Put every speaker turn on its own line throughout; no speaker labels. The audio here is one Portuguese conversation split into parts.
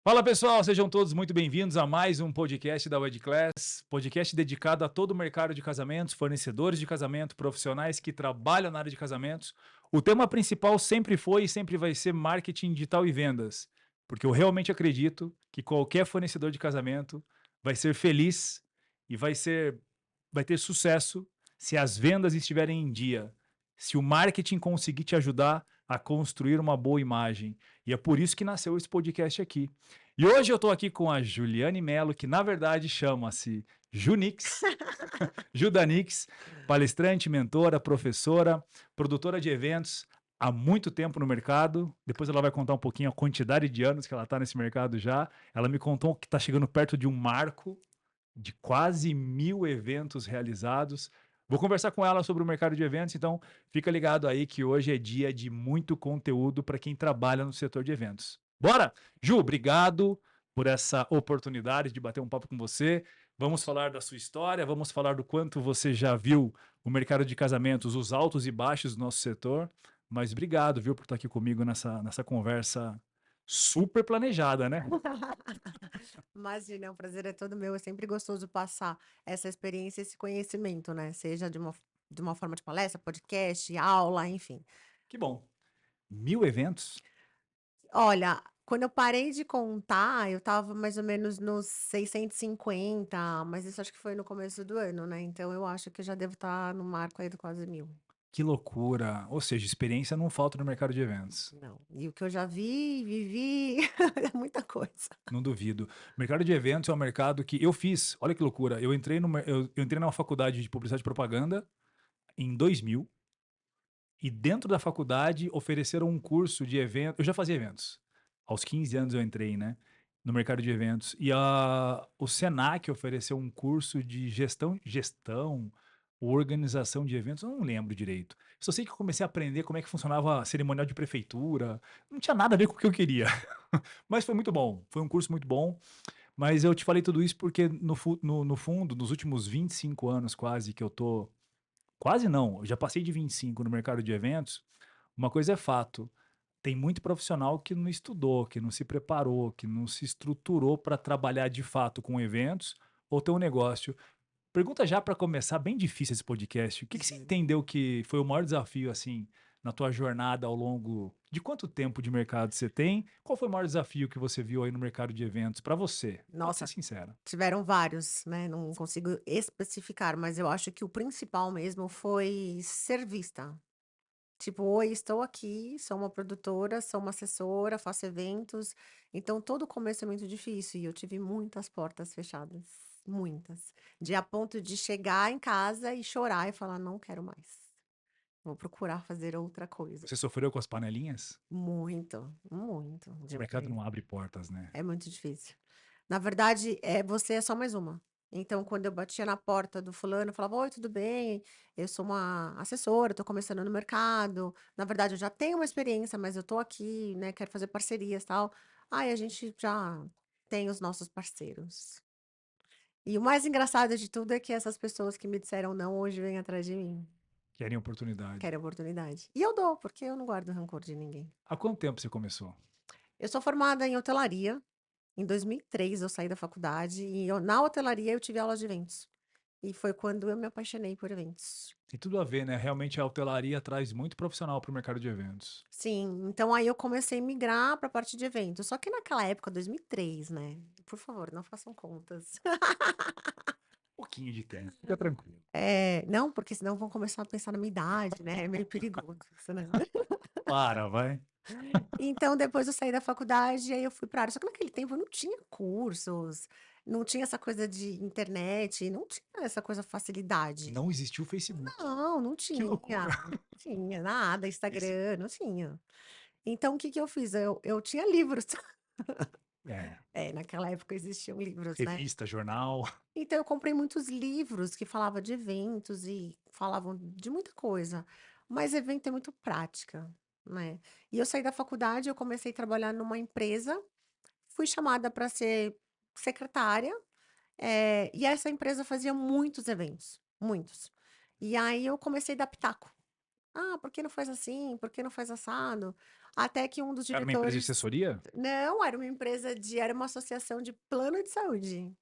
Fala pessoal, sejam todos muito bem-vindos a mais um podcast da WedClass, podcast dedicado a todo o mercado de casamentos, fornecedores de casamento, profissionais que trabalham na área de casamentos. O tema principal sempre foi e sempre vai ser marketing digital e vendas, porque eu realmente acredito que qualquer fornecedor de casamento vai ser feliz e vai ter sucesso se as vendas estiverem em dia, se o marketing conseguir te ajudar a construir uma boa imagem. E é por isso que nasceu esse podcast aqui. E hoje eu estou aqui com a Juliane Mello, que na verdade chama-se Junix, Judanix, palestrante, mentora, professora, produtora de eventos há muito tempo no mercado. Depois ela vai contar um pouquinho a quantidade de anos que ela está nesse mercado já. Ela me contou que está chegando perto de um marco de quase 1.000 eventos realizados. Vou conversar com ela sobre o mercado de eventos, então fica ligado aí que hoje é dia de muito conteúdo para quem trabalha no setor de eventos. Bora? Ju, obrigado por essa oportunidade de bater um papo com você. Vamos falar da sua história, vamos falar do quanto você já viu o mercado de casamentos, os altos e baixos do nosso setor. Mas obrigado, viu, por estar aqui comigo nessa conversa super planejada, né?
Imagina, o prazer é todo meu. É sempre gostoso passar essa experiência, esse conhecimento, né? Seja de uma forma de palestra, podcast, aula, enfim.
Que bom. 1.000 eventos?
Olha, quando eu parei de contar, eu estava mais ou menos nos 650, mas isso acho que foi no começo do ano, né? Então eu acho que eu já devo estar no marco aí do quase 1000.
Que loucura! Ou seja, experiência não falta no mercado de eventos.
Não. E o que eu já vi, vivi, é muita coisa.
Não duvido. O mercado de eventos é um mercado que eu fiz. Olha que loucura. Eu entrei numa faculdade de publicidade e propaganda em 2000 e dentro da faculdade ofereceram um curso de evento. Eu já fazia eventos. Aos 15 anos eu entrei, né? No mercado de eventos. E o Senac ofereceu um curso de gestão, organização de eventos. Eu não lembro direito. Só sei que eu comecei a aprender como é que funcionava a cerimonial de prefeitura. Não tinha nada a ver com o que eu queria. Mas foi muito bom. Foi um curso muito bom. Mas eu te falei tudo isso porque, no fundo, nos últimos 25 anos quase que eu tô. Quase não, eu já passei de 25 no mercado de eventos. Uma coisa é fato, tem muito profissional que não estudou, que não se preparou, que não se estruturou para trabalhar de fato com eventos ou ter um negócio. Pergunta já para começar, bem difícil esse podcast. O que que você
Juro.
entendeu que foi o maior desafio, assim, na tua jornada ao longo de quanto tempo de mercado você tem? Qual foi o maior desafio que você viu aí no mercado de eventos para você? Pode ser
Nossa,
sincera.
tiveram vários, né? Não consigo especificar, mas eu acho que o principal mesmo foi ser vista. Tipo, oi, estou aqui, sou uma produtora, sou uma assessora, faço eventos. Então, todo o começo é muito difícil e eu tive muitas portas fechadas, muitas. De a ponto de chegar em casa e chorar e falar, não quero mais. Vou procurar fazer outra coisa.
Você sofreu com as panelinhas?
Muito, muito.
O mercado não abre portas, né?
É muito difícil. Na verdade, você é só mais uma. Então, quando eu batia na porta do fulano, eu falava: "Oi, tudo bem? Eu sou uma assessora, estou começando no mercado. Na verdade, eu já tenho uma experiência, mas eu estou aqui, né, quero fazer parcerias, tal". Aí a gente já tem os nossos parceiros. E o mais engraçado de tudo é que essas pessoas que me disseram não, hoje vêm atrás de mim,
Querem oportunidade.
querem oportunidade. E eu dou, porque eu não guardo rancor de ninguém.
Há quanto tempo você começou?
Eu sou formada em hotelaria. Em 2003 eu saí da faculdade e na hotelaria eu tive aulas de eventos. E foi quando eu me apaixonei por eventos.
Tem tudo a ver, né? Realmente a hotelaria traz muito profissional para o mercado de eventos.
Sim, então aí eu comecei a migrar para a parte de eventos. Só que naquela época, 2003, né? Por favor, não façam contas.
Um pouquinho de tempo, fica tranquilo.
Não, porque senão vão começar a pensar na minha idade, né? É meio perigoso isso, né?
Para, vai.
Então, depois eu saí da faculdade e aí eu fui para área. Só que naquele tempo eu não tinha cursos, não tinha essa coisa de internet, não tinha essa coisa facilidade.
Não existiu o Facebook.
Não, não
Que
tinha,
loucura.
não tinha nada,
Esse-
Instagram, não tinha. Então, o que que eu fiz? Eu tinha livros.
É,
Naquela época existiam livros, né.
revista, jornal.
Então eu comprei muitos livros que falavam de eventos e falavam de muita coisa, mas evento é muito prática, né. E eu saí da faculdade, eu comecei a trabalhar numa empresa, fui chamada para ser secretária, e essa empresa fazia muitos eventos, muitos. E aí eu comecei a dar pitaco. "Ah, por que não faz assim? Por que não faz assado?". Até que um dos
Era uma empresa de
diretores
assessoria?
não, era uma associação de plano de saúde.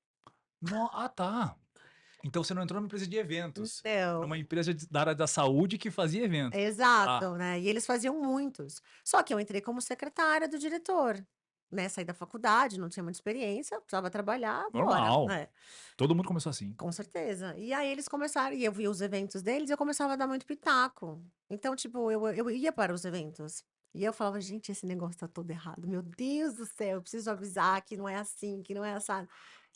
Ah, tá. Então você não entrou numa empresa de eventos,
Não.
numa empresa da área da saúde que fazia eventos. Tá,
Exato, né, e eles faziam muitos. Só que eu entrei como secretária do diretor, né, saí da faculdade, não tinha muita experiência, precisava trabalhar, bora,
normal.
né,
Todo mundo começou assim.
com certeza. E aí eles começaram e eu via os eventos deles e eu começava a dar muito pitaco. Então, tipo, eu ia para os eventos, e eu falava: "Gente, esse negócio tá todo errado, meu Deus do céu, eu preciso avisar que não é assim, que não é assado".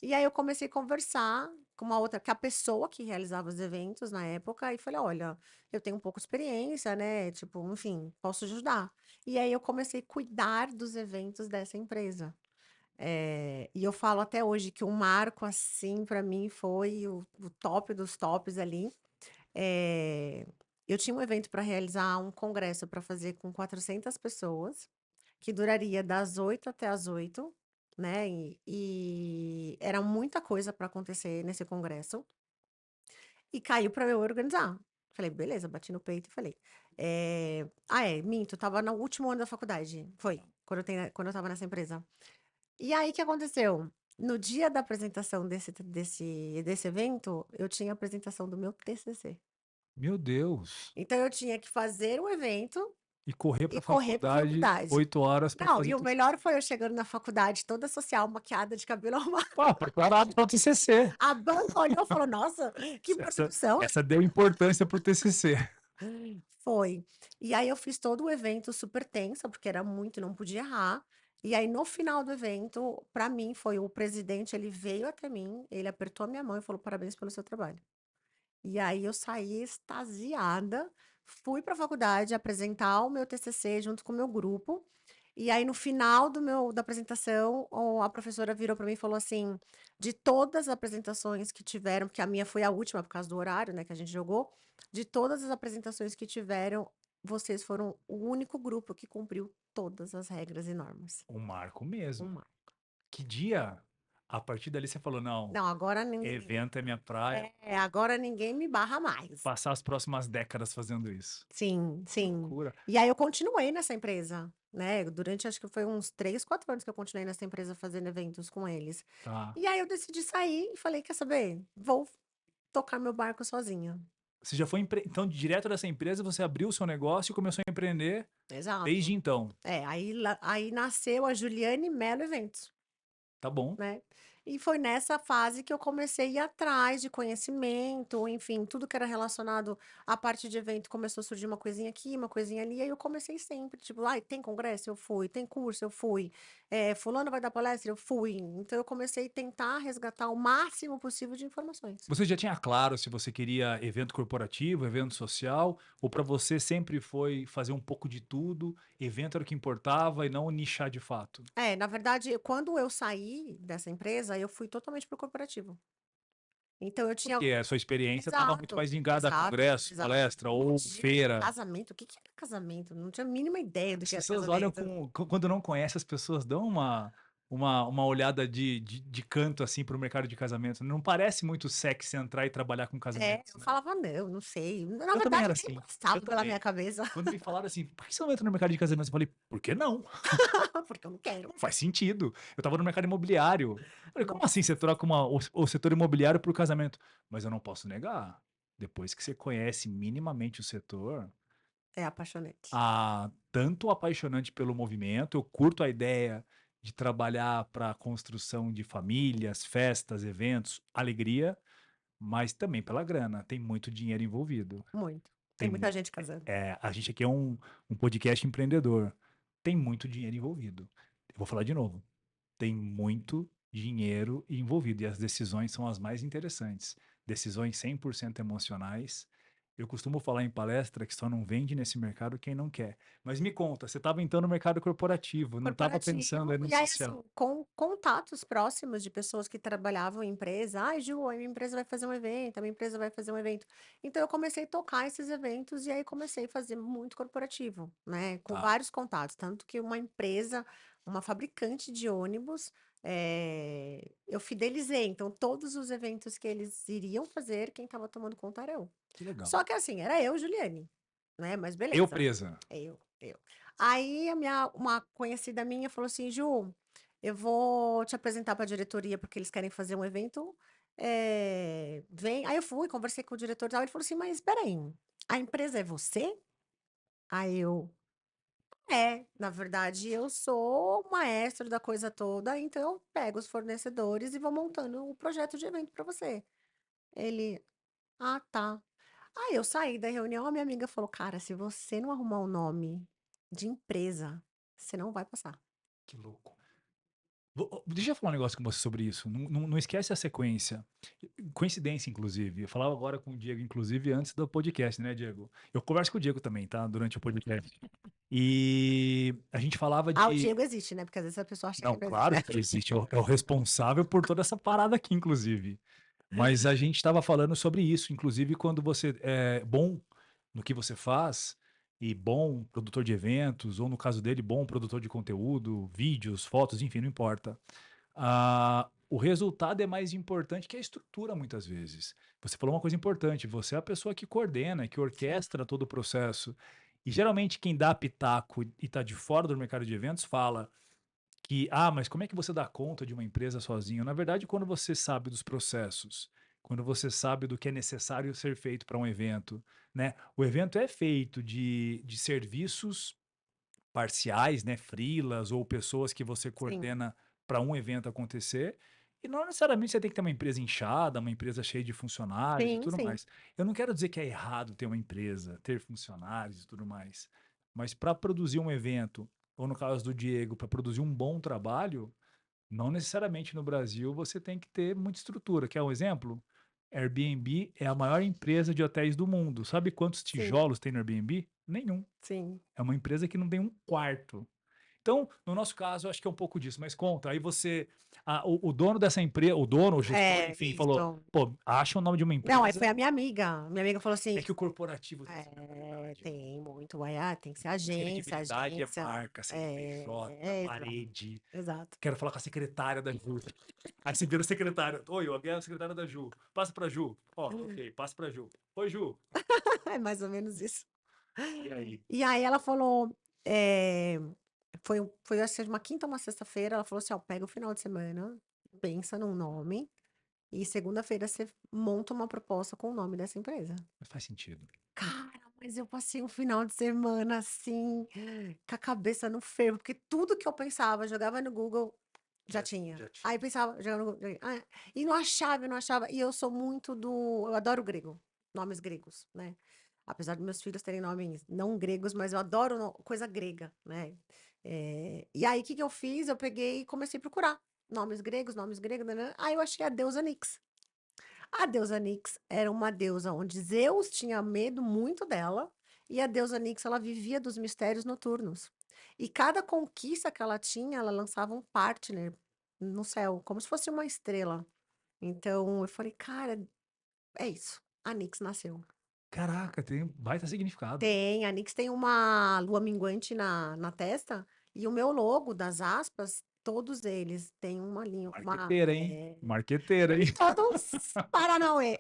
E aí eu comecei a conversar com uma outra que a pessoa que realizava os eventos na época, e falei: "Olha, eu tenho um pouco de experiência, né, tipo, enfim, posso ajudar". E aí eu comecei a cuidar dos eventos dessa empresa. E eu falo até hoje que um marco, assim, para mim foi o top dos tops ali. Eh, eu tinha um evento para realizar, um congresso para fazer com 400 pessoas, que duraria das 8 até as 8, né, e era muita coisa para acontecer nesse congresso. E caiu para eu organizar. Falei: "Beleza", bati no peito e falei. Minto, estava no último ano da faculdade, foi, quando eu estava nessa empresa. E aí, o que aconteceu? No dia da apresentação desse evento, eu tinha a apresentação do meu TCC.
Meu Deus.
Então eu tinha que fazer o evento
E correr
e
para a
correr para
faculdade
faculdade.
8 horas para
Não,
fazer
e
o
o
TCC.
melhor foi eu chegando na faculdade toda social, maquiada, de cabelo arrumado.
Ah, preparado para o TCC.
A banca olhou e falou: "Nossa, que
Essa,
produção".
essa deu importância para o TCC.
Foi. E aí eu fiz todo o evento super tensa, porque era muito, não podia errar. E aí no final do evento, para mim foi o presidente, ele veio até mim, ele apertou a minha mão e falou: "Parabéns pelo seu trabalho". E aí eu saí extasiada, fui para a faculdade apresentar o meu TCC junto com o meu grupo, e aí no final da apresentação, a professora virou para mim e falou assim: "De todas as apresentações que tiveram", porque a minha foi a última por causa do horário, né, que a gente jogou, "de todas as apresentações que tiveram, vocês foram o único grupo que cumpriu todas as regras e normas".
Um marco mesmo.
Uma.
Que dia? A partir dali você falou: não,
Não, agora ninguém
evento é minha praia.
agora ninguém me barra mais.
Passar as próximas décadas fazendo isso.
Sim,
Que
sim.
loucura.
E aí eu continuei nessa empresa, né, durante acho que foi uns 3, 4 anos que eu continuei nessa empresa fazendo eventos com eles.
Tá.
E aí eu decidi sair e falei: "Quer saber? Vou tocar meu barco sozinha".
Você já foi então, direto dessa empresa, você abriu o seu negócio e começou a empreender desde
Exato.
então.
Aí nasceu a Juliane Mello Eventos.
Tá bom.
Né. E foi nessa fase que eu comecei a ir atrás de conhecimento, enfim, tudo que era relacionado à parte de evento começou a surgir uma coisinha aqui, uma coisinha ali, aí eu comecei sempre, tipo: "Ai, tem congresso? Eu fui. Tem curso? Eu fui. Fulano vai dar palestra? Eu fui". Então eu comecei a tentar resgatar o máximo possível de informações.
Você já tinha claro se você queria evento corporativo, evento social, ou para você sempre foi fazer um pouco de tudo, evento era o que importava e não nichar de fato?
Na verdade, quando eu saí dessa empresa, eu fui totalmente para o corporativo. Então eu tinha
Porque a sua experiência estava muito
exato,
mais ligada a
exato,
congresso,
exato.
palestra ou
Imagina,
feira.
casamento, o que que era casamento? Não tinha a mínima ideia do
As
que era
pessoas olham
casamento.
quando não conhecem, as pessoas dão uma olhada de canto, assim, para o mercado de casamento. Não parece muito sexy entrar e trabalhar com casamentos,
Eu
né.
falava: "Não, não sei". Na
Eu também
verdade,
era
nem
assim, eu
passava pela minha
também.
cabeça,
Quando me falaram assim: "Por que você não entra no mercado de casamentos?" Eu falei: "Por que não?
porque eu não quero.
Não faz sentido". Eu estava no mercado imobiliário. Eu falei: "Como assim
Nossa,
você troca o setor imobiliário por casamento?" Mas eu não posso negar, depois que você conhece minimamente o setor,
é apaixonante.
tanto apaixonante pelo movimento, eu curto a ideia de trabalhar para a construção de famílias, festas, eventos, alegria, mas também pela grana, tem muito dinheiro envolvido.
Muito. Tem
Tem
muita
mu
gente casando.
a gente aqui é um podcast empreendedor, tem muito dinheiro envolvido. Eu vou falar de novo, tem muito dinheiro envolvido e as decisões são as mais interessantes. Decisões 100% emocionais. Eu costumo falar em palestra que só não vende nesse mercado quem não quer. Mas me conta, você estava então no mercado corporativo, não estava pensando aí
Corporativo,
no
e aí,
social.
assim, com contatos próximos de pessoas que trabalhavam em empresa: "Ai, Ju, a minha empresa vai fazer um evento, a minha empresa vai fazer um evento". Então eu comecei a tocar esses eventos e aí comecei a fazer muito corporativo, né, com
Tá.
vários contatos, tanto que uma empresa, uma fabricante de ônibus, eu fidelizei, então todos os eventos que eles iriam fazer, quem estava tomando conta era eu.
Que legal.
Só que assim, era eu, Juliane, né, mas
Eu
beleza.
presa.
Eu. Aí uma conhecida minha falou assim: Ju, eu vou te apresentar para a diretoria porque eles querem fazer um evento. Vem. Aí eu fui, conversei com o diretor e tal. Ele falou assim: Mas espera aí, a empresa é você? Aí eu, na verdade, eu sou o maestro da coisa toda, então eu pego os fornecedores e vou montando o projeto de evento para você. Ele, ah, tá. Aí eu saí da reunião, a minha amiga falou: Cara, se você não arrumar um nome de empresa, você não vai passar.
Que louco. Deixa eu falar um negócio com você sobre isso. Não esquece a sequência. Coincidência, inclusive. Eu falava agora com o Diego, inclusive, antes do podcast, né, Diego? Eu converso com o Diego também, tá? Durante o podcast. E a gente falava
Ah, o
de.
Diego existe, né? Porque às vezes a pessoa acha
Não,
que não existe,
claro
né?
que ele existe. É o responsável por toda essa parada aqui, inclusive. Mas a gente estava falando sobre isso, inclusive quando você é bom no que você faz e bom produtor de eventos, ou no caso dele, bom produtor de conteúdo, vídeos, fotos, enfim, não importa. O resultado é mais importante que a estrutura, muitas vezes. Você falou uma coisa importante, você é a pessoa que coordena, que
Sim,
orquestra todo o processo. E geralmente quem dá pitaco e está de fora do mercado de eventos fala que, mas como é que você dá conta de uma empresa sozinho? Na verdade, quando você sabe dos processos, quando você sabe do que é necessário ser feito para um evento, né? O evento é feito de serviços parciais, né? Freelas ou pessoas que você
sim,
coordena para um evento acontecer. E não necessariamente você tem que ter uma empresa inchada, uma empresa cheia de funcionários e
sim,
tudo
sim.
mais. Eu não quero dizer que é errado ter uma empresa, ter funcionários e tudo mais. Mas para produzir um evento, ou no caso do Diego, para produzir um bom trabalho, não necessariamente no Brasil você tem que ter muita estrutura. Quer um exemplo? Airbnb é a maior empresa de hotéis do mundo. Sabe quantos
Sim,
tijolos tem no Airbnb? Nenhum.
sim.
É uma empresa que não tem um quarto. Então, no nosso caso, acho que é um pouco disso, mas conta. Aí você, o dono dessa empresa, o dono, o gestor,
É,
enfim, falou:
isso.
pô, acha o nome de uma
Não, aí foi
empresa.
a minha amiga. Minha amiga falou assim:
É que o corporativo tem essa dificuldade, né?
Tem muito. Aí, tem que ser
A
agência,
credibilidade é
agência.
marca, CNPJ,
Exato,
parede.
exato.
Quero falar com a secretária da Ju. Aí você vira o secretário. Oi, alguém é a secretária da Ju. Passa pra Ju. Ó, ok, passa pra Ju. Oi, Ju.
É mais ou menos isso.
E aí?
E aí ela falou, eh, foi acho que uma quinta ou uma sexta-feira, ela falou assim: "Ó, pega o final de semana, pensa num nome e segunda-feira você monta uma proposta com o nome dessa empresa".
Mas faz sentido.
Cara, mas eu passei um final de semana, assim, com a cabeça no fervo, porque tudo que eu pensava, jogava no Google, já tinha.
Já
Aí
tinha.
pensava, jogava no Google, e não achava, e não achava. E eu sou muito eu adoro grego, nomes gregos, né? Apesar dos meus filhos terem nomes não gregos, mas eu adoro coisa grega, né? E aí, o que que eu fiz? Eu peguei e comecei a procurar nomes gregos, né? Aí eu achei a deusa Nix. A deusa Nix era uma deusa onde Zeus tinha medo muito dela, e a deusa Nix ela vivia dos mistérios noturnos. E cada conquista que ela tinha, ela lançava um partner no céu, como se fosse uma estrela. Então eu falei, cara, é isso. A Nix nasceu.
Caraca, tem um baita significado.
A Nix tem uma lua minguante na testa, e o meu logo das aspas, todos eles têm uma linha,
Marqueteira, hein? Marqueteira, hein?
todos Paranauê.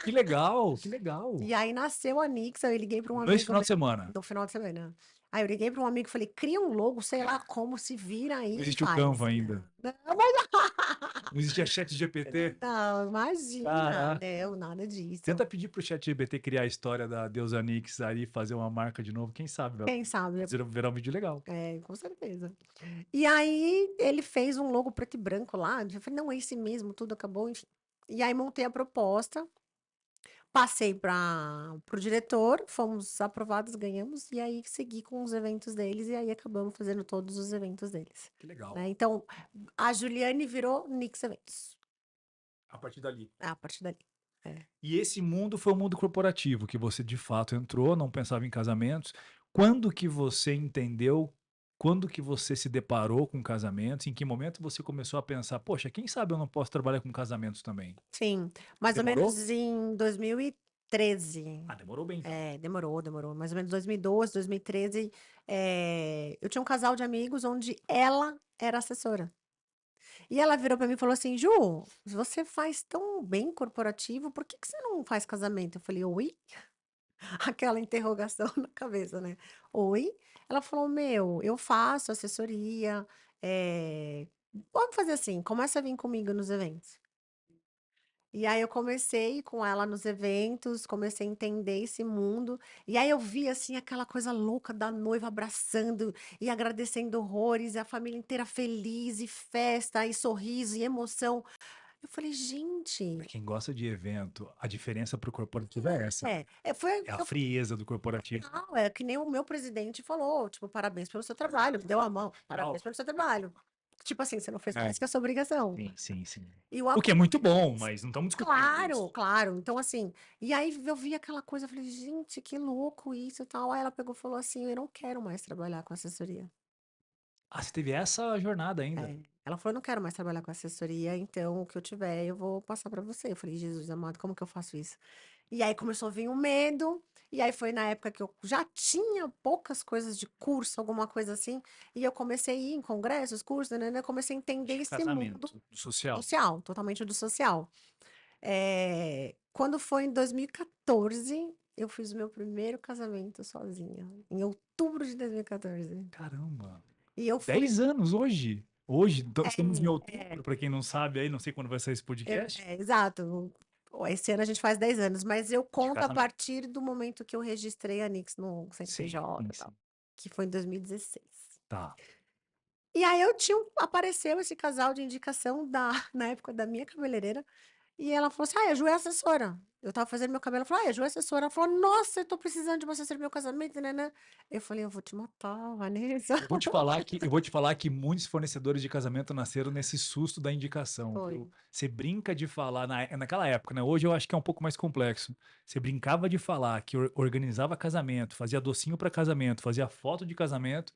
Que legal, que legal.
E aí nasceu a Nix, aí eu liguei para um
Nesse
amigo
final de
meu
semana.
no final de semana. Aí eu liguei para um amigo e falei: "Cria um logo, sei lá como, se vira
Não
aí e
existe o
faz".
Canva ainda.
Não, mas
Não existia chat GPT.
não, imagina,
Caraca.
não, nada disso.
Tenta pedir pro chat GPT criar a história da deusa Nix aí, fazer uma marca de novo. Quem sabe, vai
Quem sabe?
virar um vídeo legal.
Com certeza. E aí ele fez um logo preto e branco lá, eu falei: "Não, é esse mesmo", tudo acabou, enfim. E aí montei a proposta. Passei para o diretor, fomos aprovados, ganhamos, e aí segui com os eventos deles, e aí acabamos fazendo todos os eventos deles,
Que legal.
né. Então, a Juliane virou Nix Eventos,
A partir dali.
a partir dali. É.
E esse mundo foi o mundo corporativo, que você de fato entrou, não pensava em casamentos. Quando que você entendeu? Quando que você se deparou com casamentos? Em que momento você começou a pensar, poxa, quem sabe eu não posso trabalhar com casamentos também?
Sim, mais ou
Demorou?
menos em 2013.
Demorou bem então.
Demorou, mais ou menos 2012, 2013, eu tinha um casal de amigos onde ela era assessora. E ela virou pra mim e falou assim: "Ju, você faz tão bem corporativo, por que que você não faz casamento?" Eu falei: "Oi?" Aquela interrogação na cabeça, né. "Oi?" Ela falou: "Meu, eu faço assessoria, vamos fazer assim, começa a vir comigo nos eventos". E aí eu comecei com ela nos eventos, comecei a entender esse mundo, e aí eu vi, assim, aquela coisa louca da noiva abraçando e agradecendo horrores, e a família inteira feliz, e festa, e sorriso, e emoção. Eu falei:
Pra
"Gente".
quem gosta de evento, a diferença pro corporativo é essa.
Foi
É a
eu
frieza do corporativo.
Não, é que nem o meu presidente falou, tipo: "Parabéns pelo seu trabalho", me deu a mão,
Legal.
"Parabéns pelo seu trabalho". Tipo assim, você não fez
É,
mais que a sua obrigação.
sim, sim, sim.
E o
O que é muito bom, mas não estamos discutindo
Claro,
isso.
claro. Então, assim, e aí eu vi aquela coisa, eu falei: "Gente, que louco isso e tal". Aí ela pegou e falou assim: "Eu não quero mais trabalhar com assessoria".
Ah, você teve essa jornada ainda.
É. Ela falou: "Eu não quero mais trabalhar com assessoria, então o que eu tiver eu vou passar para você". Eu falei: "Jesus amado, como que eu faço isso?". E aí começou a vir o medo, e aí foi na época que eu já tinha poucas coisas de curso, alguma coisa assim, e eu comecei a ir em congressos, cursos, nã-nã-nã, comecei a entender
De
esse mundo
casamento, do social.
social, totalmente do social. Quando foi em 2014, eu fiz o meu primeiro casamento sozinha, em outubro de 2014.
Caramba,
E eu fui
10 anos hoje. Hoje, estamos em
é,
outubro, para quem não sabe aí, não sei quando vai sair esse podcast,
exato. Esse ano a gente faz 10 anos, mas eu
de
conto a
casamento.
partir do momento que eu registrei a Nix no
Sim,
CNPJ
sim,
e tal,
sim.
que foi em 2016.
Tá.
E aí eu tinha apareceu esse casal de indicação da na época da minha cabeleireira. E ela falou assim: "Ai, a Ju é assessora". Eu estava fazendo meu cabelo, ela falou: "Ai, a Ju é assessora". Ela falou: "Nossa, eu tô precisando de uma assessora no meu casamento, né". Eu falei: "Eu vou te matar, Vanessa".
Eu vou te falar que muitos fornecedores de casamento nasceram nesse susto da indicação,
Foi.
viu. Você brinca de falar naquela época, né, hoje eu acho que é um pouco mais complexo. Você brincava de falar que organizava casamento, fazia docinho para casamento, fazia foto de casamento,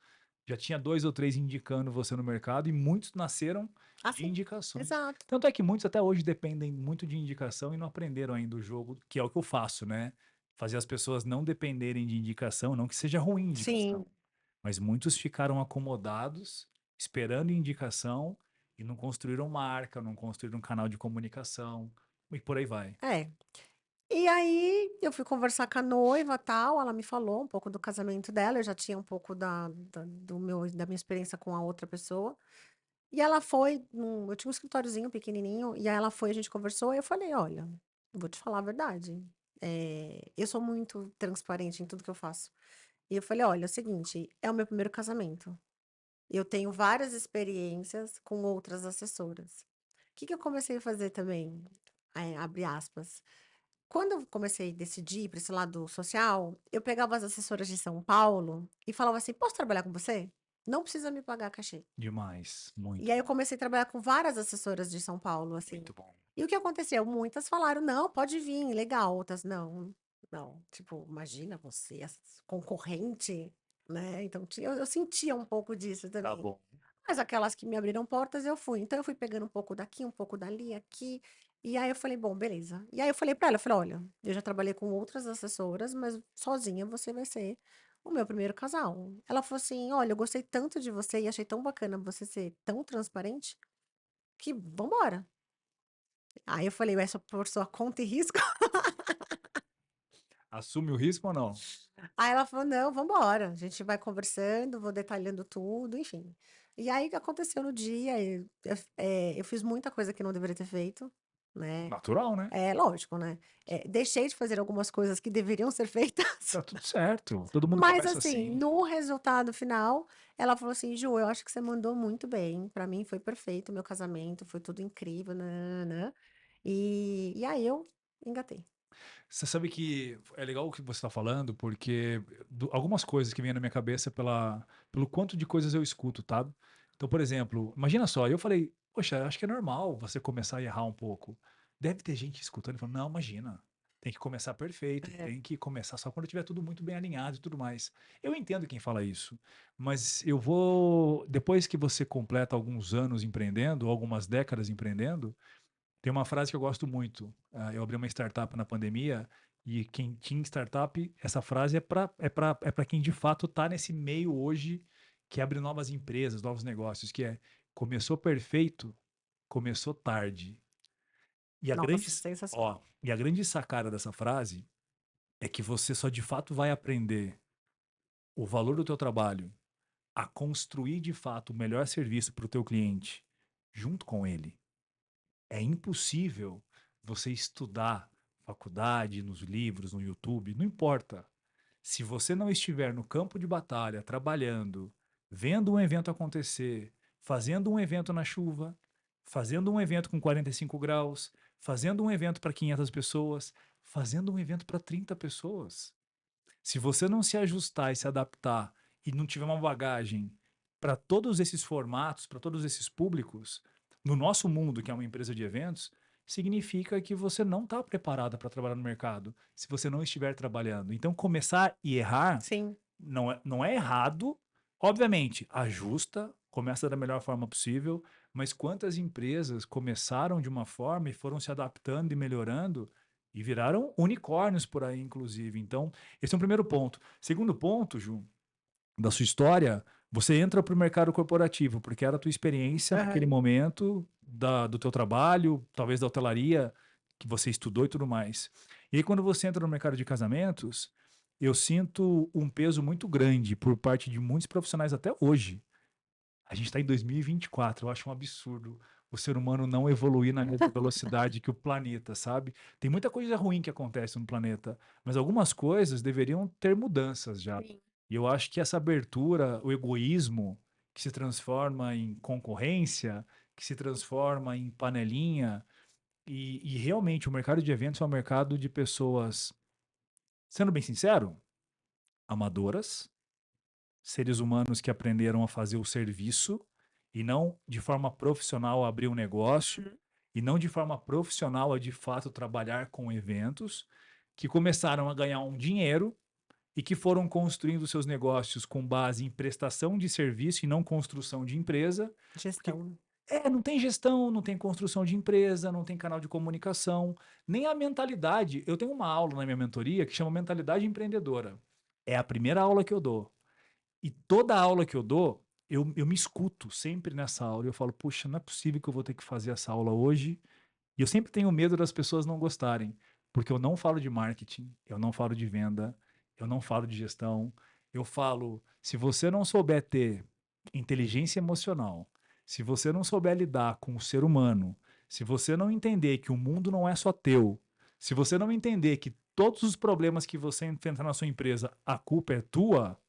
já tinha 2 ou 3 indicando você no mercado e muitos nasceram de
Assim,
indicações.
exato.
Tanto é que muitos até hoje dependem muito de indicação e não aprenderam ainda o jogo, que é o que eu faço, né, fazer as pessoas não dependerem de indicação, não que seja ruim
Sim.
indicação. Mas muitos ficaram acomodados, esperando indicação e não construíram marca, não construíram um canal de comunicação e por aí vai.
É. E aí eu fui conversar com a noiva, tal, ela me falou um pouco do casamento dela, eu já tinha um pouco da minha experiência com a outra pessoa. E ela foi eu tinha um escritóriozinho pequenininho, e aí ela foi, a gente conversou, e eu falei: "Olha, vou te falar a verdade, eu sou muito transparente em tudo que eu faço". E eu falei: "Olha, é o seguinte, é o meu primeiro casamento. Eu tenho várias experiências com outras assessoras". O que que eu comecei a fazer também, abre aspas, quando eu comecei a decidir para esse lado social, eu pegava as assessoras de São Paulo e falava assim: "Posso trabalhar com você? Não precisa me pagar cachê".
Demais,
E
muito
aí eu
bom,
comecei a trabalhar com várias assessoras de São Paulo, assim.
muito bom.
E o que aconteceu? Muitas falaram: "Não, pode vir, legal", outras: "Não, não". Tipo, imagina você, concorrente, né, então eu sentia um pouco disso
Tá
também.
bom.
Mas aquelas que me abriram portas, eu fui. Então eu fui pegando um pouco daqui, um pouco dali, aqui, e aí eu falei: "Bom, beleza". E aí eu falei pra ela, eu falei: "Olha, eu já trabalhei com outras assessoras, mas sozinha você vai ser o meu primeiro casal". Ela falou assim: "Olha, eu gostei tanto de você e achei tão bacana você ser tão transparente, que vamos embora". Aí eu falei: "Mas por sua conta e risco?".
Assume o risco ou não?
Aí ela falou: "Não, vamos embora, a gente vai conversando, vou detalhando tudo", enfim. E aí o que aconteceu no dia, eu fiz muita coisa que não deveria ter feito, né.
Natural, né?
É lógico, né. Deixei de fazer algumas coisas que deveriam ser feitas,
Tá tudo certo. Todo mundo
mas
começa
assim,
assim.
no resultado final, ela falou assim: "Ju, eu acho que você mandou muito bem, pra mim foi perfeito o meu casamento, foi tudo incrível, nã-nã-nã". E aí eu engatei.
Você sabe que é legal o que você está falando, porque algumas coisas que vêm na minha cabeça pelo quanto de coisas eu escuto, tá? Então, por exemplo, imagina só, eu falei, poxa, acho que é normal você começar a errar um pouco. Deve ter gente escutando e falando, não, imagina, tem que começar perfeito,
É.
tem que começar só quando tiver tudo muito bem alinhado e tudo mais. Eu entendo quem fala isso, mas eu vou, depois que você completa alguns anos empreendendo, algumas décadas empreendendo, tem uma frase que eu gosto muito. Eu abri uma startup na pandemia e quem tinha startup, essa frase é para quem de fato está nesse meio hoje que abre novas empresas, novos negócios, que é começou perfeito, começou tarde. E a grande,
Nossa, sensacional.
ó, e a grande sacada dessa frase é que você só de fato vai aprender o valor do teu trabalho a construir de fato o melhor serviço para o teu cliente junto com ele. É impossível você estudar faculdade, nos livros, no YouTube, não importa. Se você não estiver no campo de batalha, trabalhando, vendo um evento acontecer, fazendo um evento na chuva, fazendo um evento com 45 graus, fazendo um evento para 500 pessoas, fazendo um evento para 30 pessoas. Se você não se ajustar e se adaptar e não tiver uma bagagem para todos esses formatos, para todos esses públicos, no nosso mundo, que é uma empresa de eventos, significa que você não está preparada para trabalhar no mercado, se você não estiver trabalhando. Então, começar e errar
Sim.
não é errado. Obviamente, ajusta, começa da melhor forma possível, mas quantas empresas começaram de uma forma e foram se adaptando e melhorando e viraram unicórnios por aí, inclusive. Então, esse é um primeiro ponto. Segundo ponto, Ju, da sua história, você entra para o mercado corporativo, porque era a tua experiência naquele
Aham.
momento do teu trabalho, talvez da hotelaria, que você estudou e tudo mais. E aí, quando você entra no mercado de casamentos, eu sinto um peso muito grande por parte de muitos profissionais até hoje. A gente está em 2024, eu acho um absurdo o ser humano não evoluir na mesma velocidade que o planeta, sabe? Tem muita coisa ruim que acontece no planeta, mas algumas coisas deveriam ter mudanças já.
Sim.
E eu acho que essa abertura, o egoísmo, que se transforma em concorrência, que se transforma em panelinha, e realmente o mercado de eventos é um mercado de pessoas, sendo bem sincero, amadoras, seres humanos que aprenderam a fazer o serviço e não de forma profissional a abrir um negócio
Uhum.
e não de forma profissional a de fato trabalhar com eventos, que começaram a ganhar um dinheiro e que foram construindo seus negócios com base em prestação de serviço e não construção de empresa, porque
Gestão, né.
não tem gestão, não tem construção de empresa, não tem canal de comunicação, nem a mentalidade. Eu tenho uma aula na minha mentoria que chama Mentalidade Empreendedora. É a primeira aula que eu dou. E toda aula que eu dou, eu me escuto sempre nessa aula. E eu falo, puxa, não é possível que eu vou ter que fazer essa aula hoje. E eu sempre tenho medo das pessoas não gostarem, porque eu não falo de marketing, eu não falo de venda, eu não falo de gestão. Eu falo, se você não souber ter inteligência emocional, se você não souber lidar com o ser humano, se você não entender que o mundo não é só teu, se você não entender que todos os problemas que você enfrenta na sua empresa, a culpa é tua,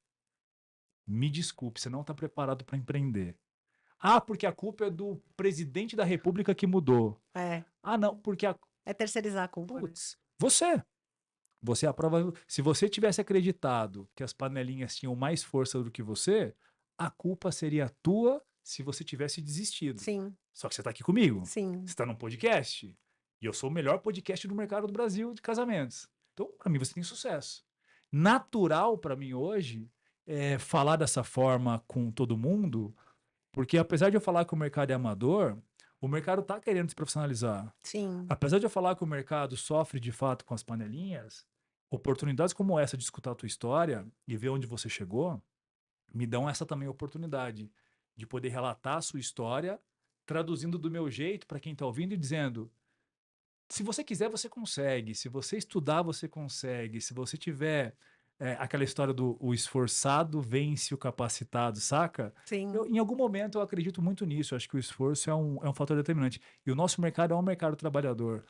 me desculpe, você não está preparado para empreender. Ah, porque a culpa é do presidente da república que mudou.
É,
Ah, não, porque a.
é terceirizar a culpa, né.
Putz, você. Você é a prova. Se você tivesse acreditado que as panelinhas tinham mais força do que você, a culpa seria tua se você tivesse desistido.
Sim,
Só que você está aqui comigo. Você
sim,
está num podcast. E eu sou o melhor podcast do mercado do Brasil de casamentos. Então, para mim, você tem sucesso. Natural para mim hoje é falar dessa forma com todo mundo, porque apesar de eu falar que o mercado é amador, o mercado está querendo se profissionalizar.
sim,
Apesar de eu falar que o mercado sofre de fato com as panelinhas, oportunidades como essa de escutar a tua história e ver onde você chegou, me dão essa também oportunidade de poder relatar a sua história, traduzindo do meu jeito para quem está ouvindo e dizendo: se você quiser, você consegue. Se você estudar, você consegue. Se você tiver aquela história do o esforçado vence o capacitado, saca?
sim.
Em algum momento eu acredito muito nisso. Acho que o esforço é um fator determinante. E o nosso mercado é um mercado trabalhador.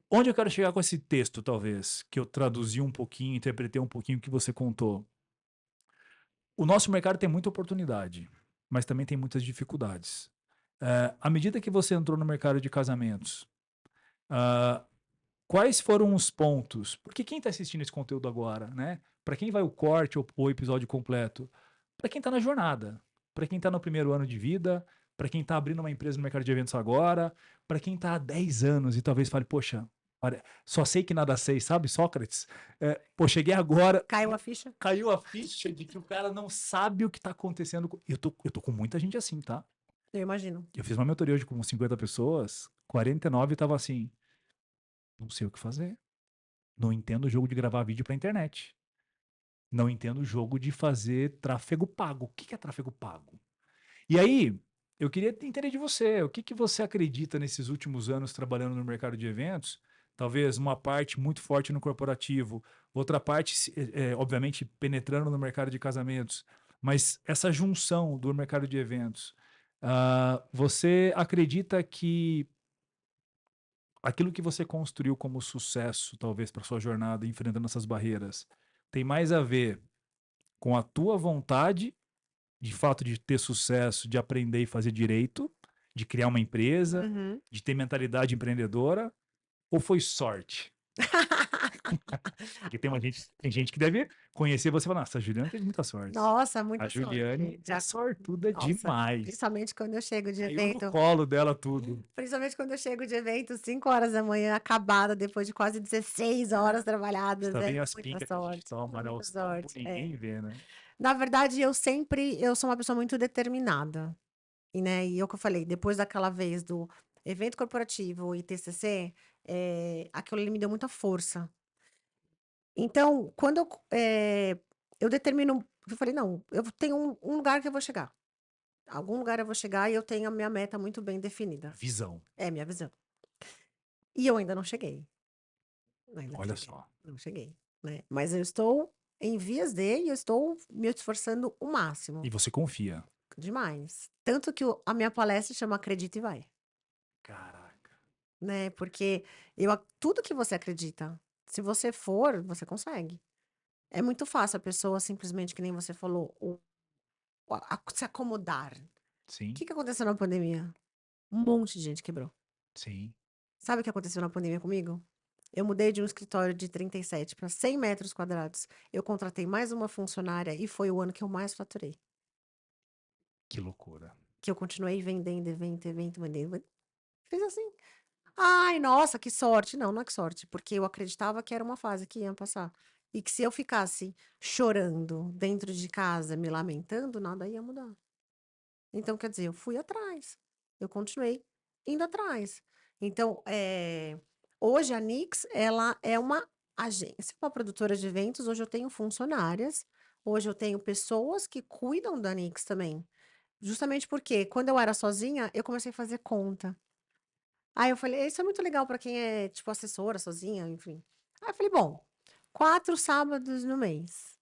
Onde eu quero chegar com esse texto, talvez, que eu traduzi um pouquinho, interpretei um pouquinho o que você contou. O nosso mercado tem muita oportunidade, mas também tem muitas dificuldades. À medida que você entrou no mercado de casamentos, ah, quais foram os pontos? Porque quem está assistindo esse conteúdo agora, né? Para quem vai o corte ou o episódio completo? Para quem está na jornada, para quem está no primeiro ano de vida, para quem está abrindo uma empresa no mercado de eventos agora, para quem está há 10 anos e talvez fale, poxa, só sei que nada sei, sabe, Sócrates? Pô, cheguei agora,
Caiu a ficha?
caiu a ficha de que o cara não sabe o que está acontecendo. Eu tô com muita gente assim, tá?
Eu imagino.
Eu fiz uma mentoria hoje com 50 pessoas, 49 estavam assim, não sei o que fazer. Não entendo o jogo de gravar vídeo pra internet. Não entendo o jogo de fazer tráfego pago. O que é tráfego pago? E aí, eu queria entender de você. O que você acredita nesses últimos anos trabalhando no mercado de eventos? talvez uma parte muito forte no corporativo, outra parte, obviamente, penetrando no mercado de casamentos, mas essa junção do mercado de eventos, você acredita que aquilo que você construiu como sucesso, talvez, para sua jornada, enfrentando essas barreiras, tem mais a ver com a tua vontade, de fato, de ter sucesso, de aprender e fazer direito, de criar uma empresa,
Uhum.
de ter mentalidade empreendedora, ou foi sorte? Porque tem gente que deve conhecer você e falar, nossa, a Juliana teve muita sorte.
Nossa,
A
muita sorte.
Juliane é sortuda
Nossa,
demais.
principalmente quando eu chego de
Caiu no
evento,
colo dela tudo.
principalmente quando eu chego de evento 5 horas da manhã, acabada, depois de quase 16 horas trabalhadas,
Só
é
vem as
muita
pingas que a gente
sorte,
toma, né?
muita
Os tombos,
sorte. É.
ninguém vê, né?
Na verdade, eu sou uma pessoa muito determinada, e, né, e é o que eu falei, depois daquela vez do evento corporativo e TCC, aquilo ali me deu muita força. Então, quando eu determino, eu falei: "Não, eu tenho um lugar que eu vou chegar. Algum lugar eu vou chegar e eu tenho a minha meta muito bem definida".
Visão.
É minha visão. E eu ainda não cheguei, ainda não
Olha
cheguei,
só.
não cheguei, né. Mas eu estou em vias de e eu estou me esforçando o
E
máximo,
você confia.
demais. Tanto que a minha palestra chama Acredita e Vai,
Caraca.
né, porque tudo que você acredita, se você for, você consegue. É muito fácil a pessoa simplesmente, que nem você falou, se acomodar. O
Sim,
que que aconteceu na pandemia? Um monte de gente quebrou.
sim.
Sabe o que aconteceu na pandemia comigo? Eu mudei de um escritório de 37 para 100 metros quadrados. Eu contratei mais uma funcionária e foi o ano que eu mais faturei.
Que loucura.
Que eu continuei vendendo, evento, evento, vendendo. Fiz assim. Ai, nossa, que sorte. Não, não é que sorte, porque eu acreditava que era uma fase que ia passar. E que se eu ficasse chorando dentro de casa, me lamentando, nada ia mudar. Então, quer dizer, eu fui atrás. Eu continuei indo atrás. Então, hoje a Nix, ela é uma agência, uma produtora de eventos. Hoje eu tenho funcionárias. Hoje eu tenho pessoas que cuidam da Nix também. Justamente porque quando eu era sozinha, eu comecei a fazer conta. Aí eu falei, isso é muito legal para quem é, tipo, assessora sozinha, enfim. Aí eu falei, bom, 4 sábados no mês,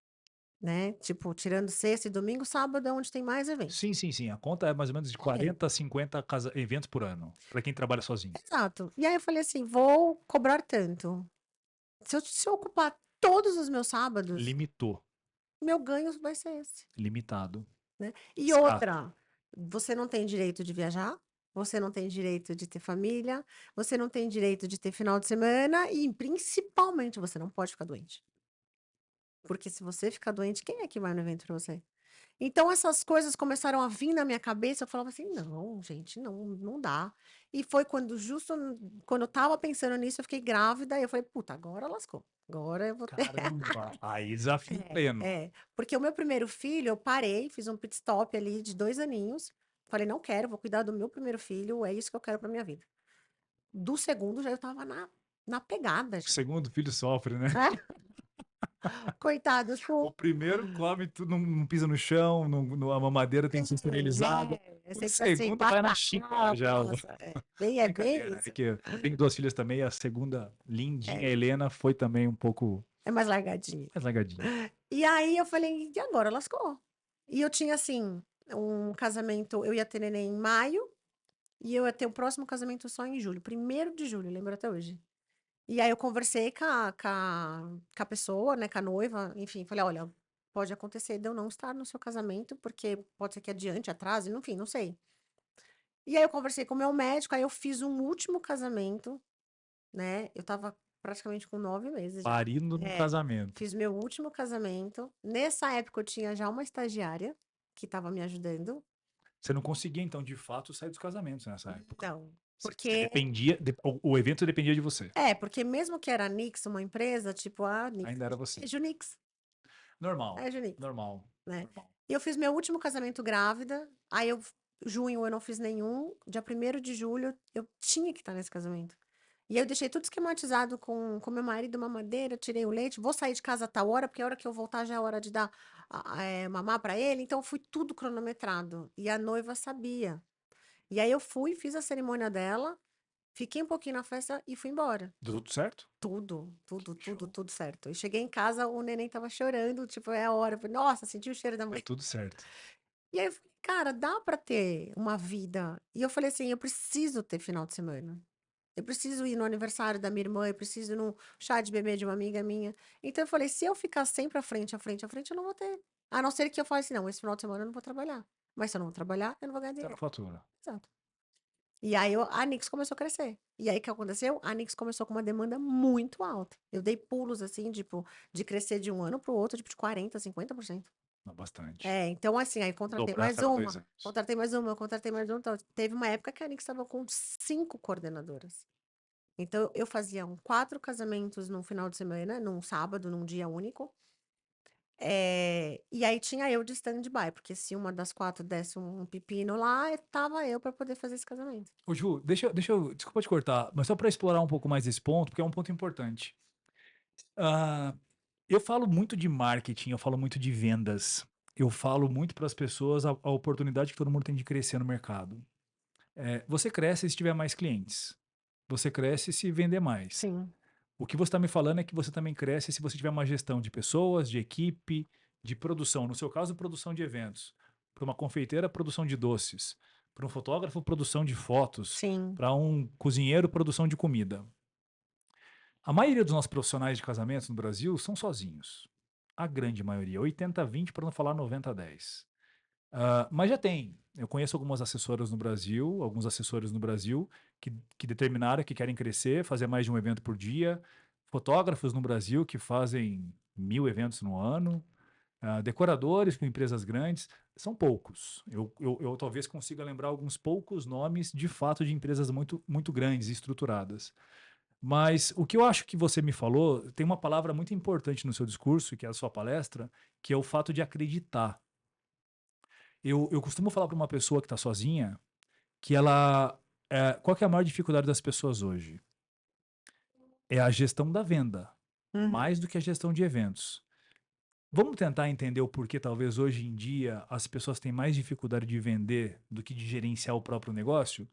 né? Tipo, tirando sexta e domingo, sábado é onde tem mais evento.
Sim, sim, sim. A conta é mais ou menos de
É.
40 a 50 eventos por ano, para quem trabalha sozinho.
Exato. E aí eu falei assim: "Vou cobrar tanto. Se eu ocupar todos os meus sábados,
Limitou,
meu ganho vai ser esse",
limitado.
né. E
Escasso.
outra, você não tem direito de viajar, você não tem direito de ter família, você não tem direito de ter final de semana e, principalmente, você não pode ficar doente. Porque se você ficar doente, quem é que vai no evento pra você? Então essas coisas começaram a vir na minha cabeça, eu falava assim: "Não, gente, não, não dá". E foi quando quando eu estava pensando nisso, eu fiquei grávida, e eu falei: "Puta, agora lascou, agora eu vou ter".
Caramba! Aí desafio pleno.
Porque o meu primeiro filho, eu parei, fiz um pit stop ali de 2 aninhos, falei: "Não quero, vou cuidar do meu primeiro filho, é isso que eu quero pra minha vida". Do segundo já eu estava na pegada
O
já.
segundo filho sofre, né?
É, coitados,
O primeiro come tudo, não pisa no chão, a mamadeira tem que ser esterilizada.
é
O
sempre assim,
segundo vai na xícara já.
nossa, é bem
Brincadeira, é
isso.
que eu tenho duas filhas também, a segunda, lindinha,
É,
Helena, foi também um pouco
é mais largadinho.
mais largadinha.
E aí eu falei: "E agora? Lascou". E eu tinha, assim, um casamento, eu ia ter neném em maio, e eu ia ter o próximo casamento só em julho, 1º de julho, lembro até hoje. E aí eu conversei com a pessoa, né, com a noiva, enfim, falei: "Olha, pode acontecer de eu não estar no seu casamento, porque pode ser que adiante, atrase, enfim, não sei". E aí eu conversei com o meu médico, aí eu fiz um último casamento, né, eu estava praticamente com 9 meses já.
Parindo no
É,
casamento.
fiz meu último casamento. Nessa época eu tinha já uma estagiária que estava me ajudando.
Você não conseguia, então, de fato, sair dos casamentos nessa época.
Não,
Você
porque
dependia, o evento dependia de você.
porque mesmo que era a Nix, uma empresa, tipo a Nix,
Ainda era você.
é Junix,
Normal,
é Junix,
normal,
né.
normal.
E eu fiz meu último casamento grávida, aí junho eu não fiz nenhum, dia 1º de julho eu tinha que estar nesse casamento. E aí eu deixei tudo esquematizado com meu marido, mamadeira, tirei o leite, vou sair de casa a tal hora, porque a hora que eu voltar já é hora de dar mamar para ele, então foi tudo cronometrado. E a noiva sabia. E aí eu fui, fiz a cerimônia dela, Fiquei um pouquinho na festa e fui embora.
Deu tudo certo?
Tudo, tudo, tudo,
Show.
tudo certo. Eu cheguei em casa, o neném estava chorando, tipo, é a hora. Eu falei, nossa, senti o cheiro da
Deu
mãe.
tudo certo.
E aí eu falei, cara, dá pra ter uma vida. E eu falei assim, eu preciso ter final de semana. Eu preciso ir no aniversário da minha irmã, eu preciso ir no chá de bebê de uma amiga minha. Então eu falei, se eu ficar sempre à frente, à frente, à frente, eu não vou ter. A não ser que eu fale assim, não, esse final de semana eu não vou trabalhar. Mas se eu não vou trabalhar, eu não vou ganhar
Zero
dinheiro.
fatura.
Exato. E aí a Nix começou a crescer. E aí o que aconteceu? A Nix começou com uma demanda muito alta. Eu dei pulos assim, tipo, de crescer de um ano para o outro, tipo, de 40, 50%.
Não, bastante.
É, então assim, aí contratei
Dobrar a
mais
cada dois
uma,
anos.
contratei mais uma, contratei mais uma. Então, teve uma época que a Nix estava com 5 coordenadoras. Então, eu fazia 4 casamentos num final de semana, num sábado, num dia único. E aí tinha eu de stand-by, porque se uma das 4 desse um pepino lá, tava eu para poder fazer esse casamento.
Ô, Ju, desculpa te cortar, mas só para explorar um pouco mais esse ponto, porque é um ponto importante. Ah, eu falo muito de marketing, eu falo muito de vendas. Eu falo muito para as pessoas a oportunidade que todo mundo tem de crescer no mercado. Você cresce se tiver mais clientes. Você cresce se vender mais.
Sim,
O que você está me falando é que você também cresce se você tiver uma gestão de pessoas, de equipe, de produção. No seu caso, produção de eventos. Para uma confeiteira, produção de doces. Para um fotógrafo, produção de fotos.
sim.
Para um cozinheiro, produção de comida. A maioria dos nossos profissionais de casamentos no Brasil são sozinhos. A grande maioria, 80-20 para não falar 90-10. Mas já tem. Eu conheço algumas assessoras no Brasil, alguns assessores no Brasil que determinaram que querem crescer, fazer mais de um evento por dia. Fotógrafos no Brasil que fazem 1.000 eventos no ano. Decoradores com empresas grandes. São poucos. Eu talvez consiga lembrar alguns poucos nomes de fato de empresas muito, muito grandes e estruturadas. Mas o que eu acho que você me falou, tem uma palavra muito importante no seu discurso, que é a sua palestra, que é o fato de acreditar. Eu costumo falar para uma pessoa que está sozinha que ela. Qual que é a maior dificuldade das pessoas hoje? É a gestão da venda,
Uhum.
mais do que a gestão de eventos. Vamos tentar entender o porquê, talvez hoje em dia, as pessoas têm mais dificuldade de vender do que de gerenciar o próprio negócio?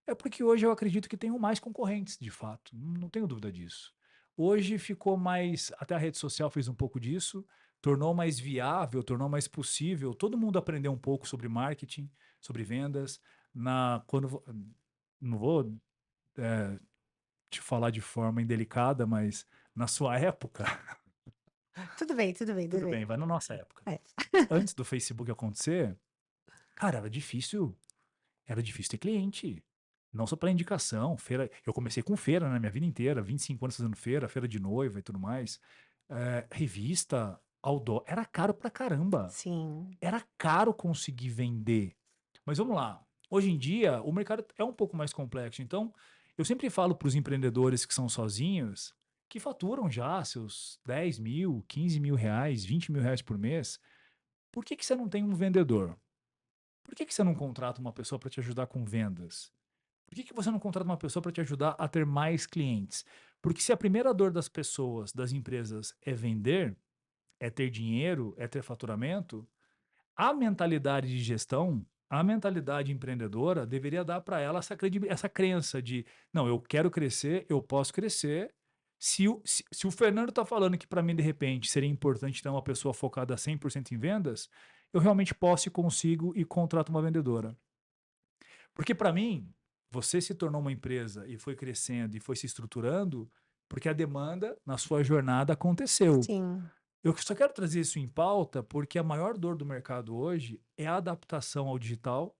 É porque hoje eu acredito que tenham mais concorrentes, de fato. Não tenho dúvida disso. Hoje ficou mais. Até a rede social fez um pouco disso, tornou mais viável, tornou mais possível. Todo mundo aprendeu um pouco sobre marketing, sobre vendas. Não vou te falar de forma indelicada, mas na sua época,
Tudo bem, tudo bem, tudo
tudo
bem.
bem, vai na nossa época.
É.
Antes do Facebook acontecer, cara, era difícil. Era difícil ter cliente. Não só para indicação, feira. Eu comecei com feira na minha vida inteira, 25 anos fazendo feira, feira de noiva e tudo mais. Revista, outdoor. Era caro pra caramba.
Sim,
Era caro conseguir vender. Mas vamos lá. Hoje em dia, o mercado é um pouco mais complexo. Então, eu sempre falo para os empreendedores que são sozinhos, que faturam já seus 10 mil, 15 mil reais, 20 mil reais por mês. Por que você não tem um vendedor? Por que você não contrata uma pessoa para te ajudar com vendas? Por que você não contrata uma pessoa para te ajudar a ter mais clientes? Porque se a primeira dor das pessoas, das empresas, é vender, é ter dinheiro, é ter faturamento, a mentalidade de gestão, a mentalidade empreendedora deveria dar para ela essa crença de, não, eu quero crescer, eu posso crescer. Se o Fernando está falando que para mim, de repente, seria importante ter uma pessoa focada 100% em vendas, eu realmente posso e consigo e contrato uma vendedora. Porque para mim, você se tornou uma empresa e foi crescendo e foi se estruturando porque a demanda na sua jornada aconteceu.
sim,
Eu só quero trazer isso em pauta porque a maior dor do mercado hoje é a adaptação ao digital,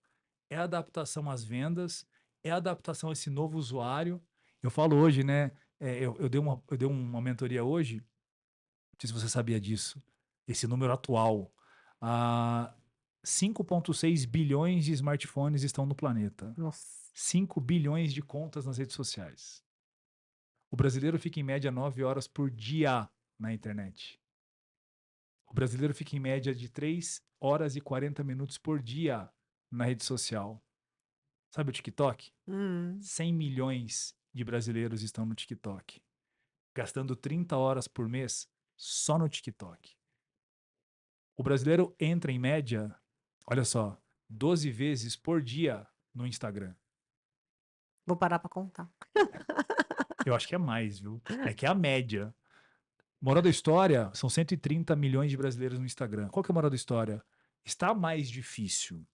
é a adaptação às vendas, é a adaptação a esse novo usuário. Eu falo hoje, né? Eu dei uma mentoria hoje, não sei se você sabia disso, esse número atual. Ah, 5,6 bilhões de smartphones estão no planeta.
nossa.
5 bilhões de contas nas redes sociais. O brasileiro fica em média 9 horas por dia na internet. O brasileiro fica em média de 3 horas e 40 minutos por dia na rede social. Sabe o TikTok?
Hum.
100 milhões de brasileiros estão no TikTok, gastando 30 horas por mês só no TikTok. O brasileiro entra em média, olha só, 12 vezes por dia no Instagram.
Vou parar para contar.
Eu acho que é mais, viu? É que é a média. Moral da história, são 130 milhões de brasileiros no Instagram. Qual que é a moral da história? Está mais difícil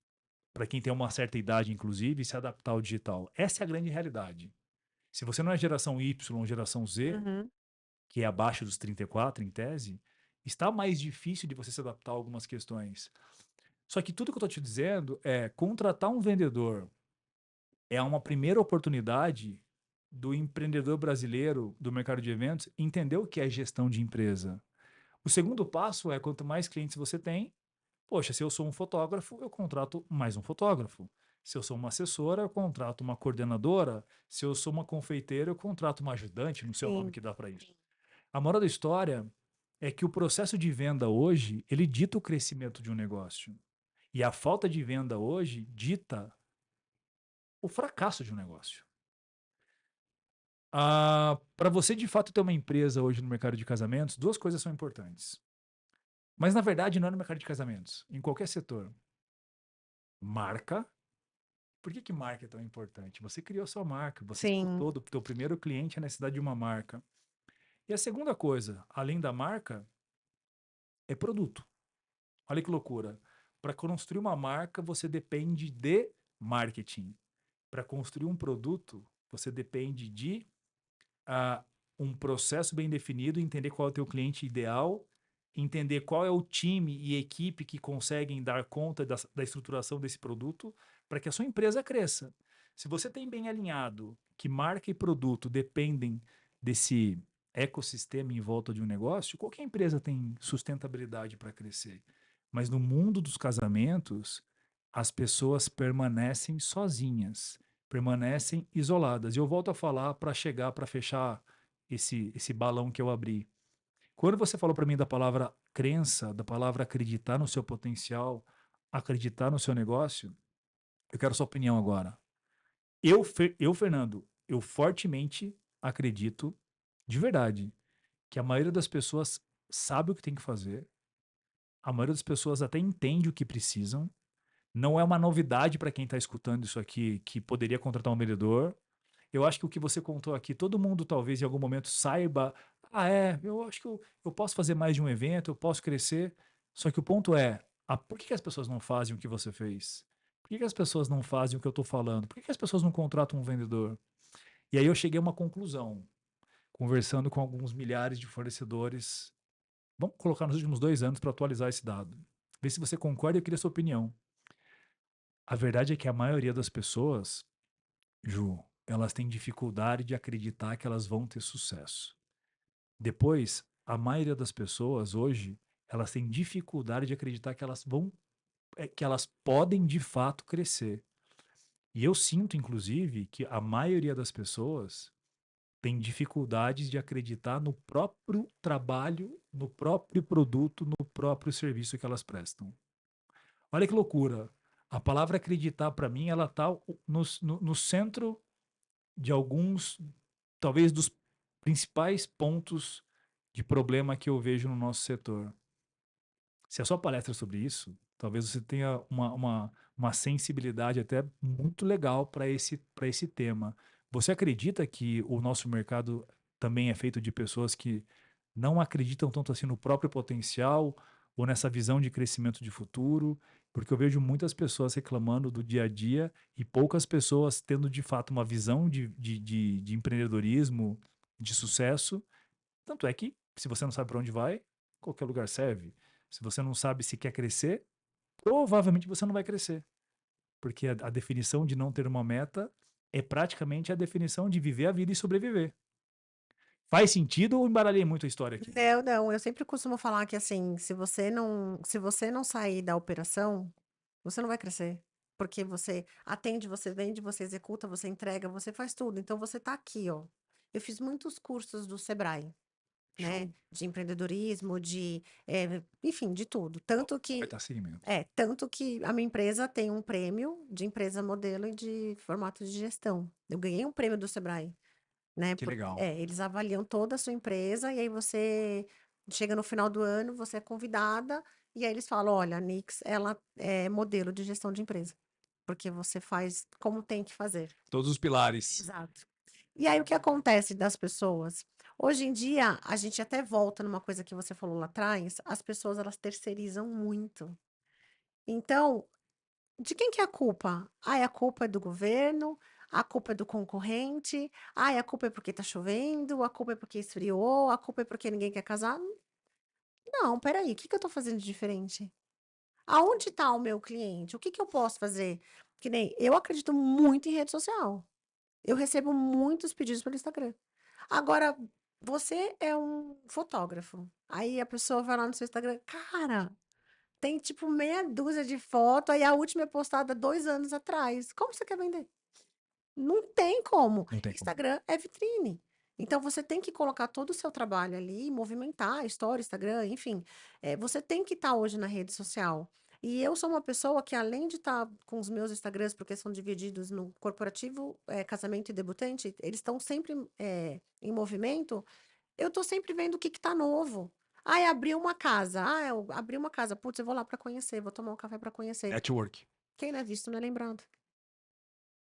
para quem tem uma certa idade, inclusive, se adaptar ao digital. Essa é a grande realidade. Se você não é geração Y ou geração Z,
Uhum.
que é abaixo dos 34, em tese, está mais difícil de você se adaptar a algumas questões. Só que tudo que eu estou te dizendo é contratar um vendedor é uma primeira oportunidade do empreendedor brasileiro do mercado de eventos entender o que é gestão de empresa. O segundo passo é quanto mais clientes você tem, poxa, se eu sou um fotógrafo, eu contrato mais um fotógrafo. Se eu sou uma assessora, eu contrato uma coordenadora. Se eu sou uma confeiteira, eu contrato uma ajudante, não sei o nome
Sim.
que dá para isso. A moral da história é que o processo de venda hoje, ele dita o crescimento de um negócio. E a falta de venda hoje dita o fracasso de um negócio. Para você de fato ter uma empresa hoje no mercado de casamentos, duas coisas são importantes. Mas na verdade não é no mercado de casamentos, em qualquer setor. Marca. Por que marca é tão importante? Você criou sua marca, você
Sim.
escutou do teu primeiro cliente a necessidade de uma marca. E a segunda coisa, além da marca, é produto. Olha que loucura. Para construir uma marca, você depende de marketing. Para construir um produto, você depende de ah, um processo bem definido, entender qual é o teu cliente ideal, entender qual é o time e equipe que conseguem dar conta da estruturação desse produto para que a sua empresa cresça. Se você tem bem alinhado que marca e produto dependem desse ecossistema em volta de um negócio, qualquer empresa tem sustentabilidade para crescer. Mas no mundo dos casamentos, as pessoas permanecem sozinhas, permanecem isoladas. E eu volto a falar para chegar, para fechar esse balão que eu abri. Quando você falou para mim da palavra crença, da palavra acreditar no seu potencial, acreditar no seu negócio, eu quero sua opinião agora. Fernando, eu fortemente acredito, de verdade, que a maioria das pessoas sabe o que tem que fazer, a maioria das pessoas até entende o que precisam. Não é uma novidade para quem está escutando isso aqui que poderia contratar um vendedor. Eu acho que o que você contou aqui, todo mundo talvez em algum momento saiba. Eu acho que eu posso fazer mais de um evento, eu posso crescer. Só que o ponto é, por que as pessoas não fazem o que você fez? Por que as pessoas não fazem o que eu estou falando? Por que as pessoas não contratam um vendedor? E aí eu cheguei a uma conclusão, conversando com alguns milhares de fornecedores. Vamos colocar nos últimos 2 anos para atualizar esse dado. Ver se você concorda e eu queria sua opinião. A verdade é que a maioria das pessoas, Ju, elas têm dificuldade de acreditar que elas vão ter sucesso. Depois, a maioria das pessoas hoje, elas têm dificuldade de acreditar que que elas podem de fato crescer. E eu sinto, inclusive, que a maioria das pessoas tem dificuldades de acreditar no próprio trabalho, no próprio produto, no próprio serviço que elas prestam. Olha que loucura. A palavra acreditar, para mim, ela está no centro de alguns, talvez dos principais pontos de problema que eu vejo no nosso setor. Se a sua palestra é sobre isso, talvez você tenha uma sensibilidade até muito legal para esse tema. Você acredita que o nosso mercado também é feito de pessoas que não acreditam tanto assim no próprio potencial ou nessa visão de crescimento de futuro? Porque eu vejo muitas pessoas reclamando do dia a dia e poucas pessoas tendo de fato uma visão de empreendedorismo, de sucesso. Tanto é que, se você não sabe para onde vai, qualquer lugar serve. Se você não sabe se quer crescer, provavelmente você não vai crescer. Porque a definição de não ter uma meta é praticamente a definição de viver a vida e sobreviver. Faz sentido ou embaralhei muito a história aqui?
Não, não, eu sempre costumo falar que assim, se você não sair da operação, você não vai crescer. Porque você atende, você vende, você executa, você entrega, você faz tudo. Então você tá aqui, ó. Eu fiz muitos cursos do Sebrae, né?
Show.
De empreendedorismo, enfim, de tudo.
Vai estar seguimento.
Tanto que a minha empresa tem um prêmio de empresa modelo e de formato de gestão. Eu ganhei um prêmio do Sebrae, né?
Que legal.
Eles avaliam toda a sua empresa e aí você chega no final do ano, você é convidada e aí eles falam, olha, a Nix, ela é modelo de gestão de empresa. porque você faz como tem que fazer.
Todos os pilares.
Exato. E aí o que acontece das pessoas? Hoje em dia, a gente até volta numa coisa que você falou lá atrás, as pessoas elas terceirizam muito. Então, de quem que é a culpa? Ai, a culpa é do governo, a culpa é do concorrente, ai, a culpa é porque tá chovendo, a culpa é porque esfriou, a culpa é porque ninguém quer casar. Não, peraí, o que que eu tô fazendo de diferente? Aonde tá o meu cliente? O que que eu posso fazer? Que nem eu acredito muito em rede social. Eu recebo muitos pedidos pelo Instagram. Agora, você é um fotógrafo. Aí a pessoa vai lá no seu Instagram, cara, tem tipo meia dúzia de foto, aí a última é postada 2 anos atrás. Como você quer vender? Não tem como.
Não tem como.
Instagram é vitrine. Então você tem que colocar todo o seu trabalho ali, movimentar a história, Instagram, enfim. Você tem que estar hoje na rede social. E eu sou uma pessoa que, além de estar com os meus Instagrams, porque são divididos no corporativo, casamento e debutante, eles estão sempre em movimento, eu estou sempre vendo o que está novo. Ah, abriu uma casa. Ah, eu abri uma casa. Putz, eu vou lá para conhecer, vou tomar um café para conhecer.
Network.
Quem não é visto não é lembrado.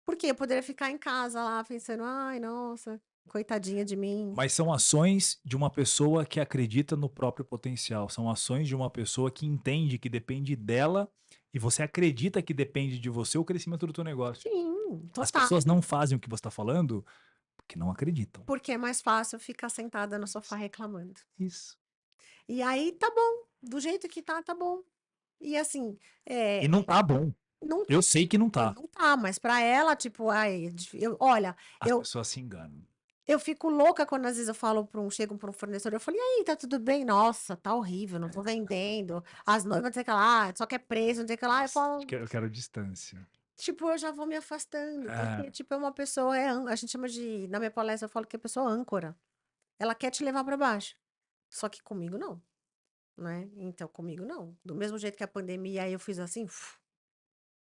Por quê? Eu poderia ficar em casa lá pensando, ai, nossa, coitadinha de mim.
Mas são ações de uma pessoa que acredita no próprio potencial. São ações de uma pessoa que entende que depende dela e você acredita que depende de você o crescimento do teu negócio.
Sim,
As
total.
pessoas não fazem o que você está falando porque não acreditam.
Porque é mais fácil ficar sentada no sofá reclamando.
Isso.
E aí tá bom, do jeito que tá bom. E assim,
E não tá bom.
não,
Eu sei que não tá.
não tá, mas pra ela, tipo, ai, olha,
As pessoas se enganam.
eu fico louca quando às vezes eu falo chego para um fornecedor, eu falo, e aí, tá tudo bem? Nossa, tá horrível, não tô vendendo. As noivas, não sei o que lá, só quer preço, não sei o que lá. Eu
Nossa,
falo,
eu quero distância.
tipo, eu já vou me afastando, porque,
É,
tipo, é uma pessoa, a gente chama de, na minha palestra eu falo que é pessoa âncora. Ela quer te levar para baixo. Só que comigo não, né? Então, comigo não. Do mesmo jeito que a pandemia, aí eu fiz assim,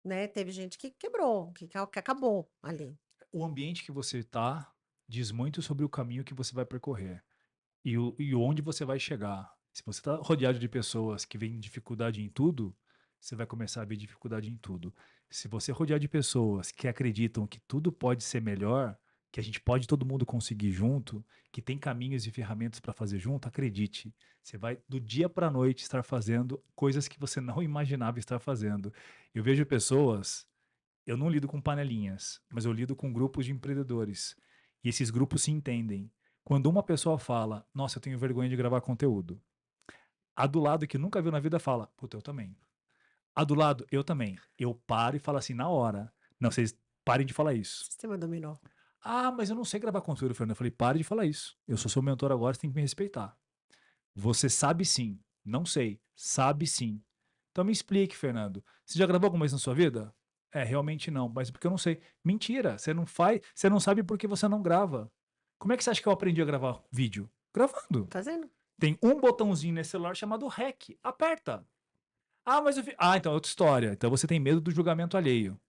né? Teve gente que quebrou, que acabou ali.
o ambiente que você tá diz muito sobre o caminho que você vai percorrer e onde você vai chegar. Se você tá rodeado de pessoas que veem dificuldade em tudo, você vai começar a ver dificuldade em tudo. Se você rodear de pessoas que acreditam que tudo pode ser melhor, que a gente pode todo mundo conseguir junto, que tem caminhos e ferramentas para fazer junto, acredite, você vai do dia para a noite estar fazendo coisas que você não imaginava estar fazendo. Eu vejo pessoas, eu não lido com panelinhas, mas eu lido com grupos de empreendedores. E esses grupos se entendem. Quando uma pessoa fala, nossa, eu tenho vergonha de gravar conteúdo. A do lado que nunca viu na vida fala, puta, eu também. A do lado, eu também. Eu paro e falo assim na hora. Não, vocês parem de falar isso.
Sistema dominó.
Ah, mas eu não sei gravar conteúdo, Fernando. Eu falei, pare de falar isso. Eu sou seu mentor agora, você tem que me respeitar. Você sabe sim. Não sei. Sabe sim. Então me explique, Fernando. Você já gravou alguma vez na sua vida? É, realmente não, mas porque eu não sei. Mentira, você não faz, você não sabe porque você não grava. Como é que você acha que eu aprendi a gravar vídeo? Gravando.
Fazendo?
Tem um botãozinho nesse celular chamado REC. Aperta. Ah, mas eu vi. Ah, então é outra história. Então você tem medo do julgamento alheio.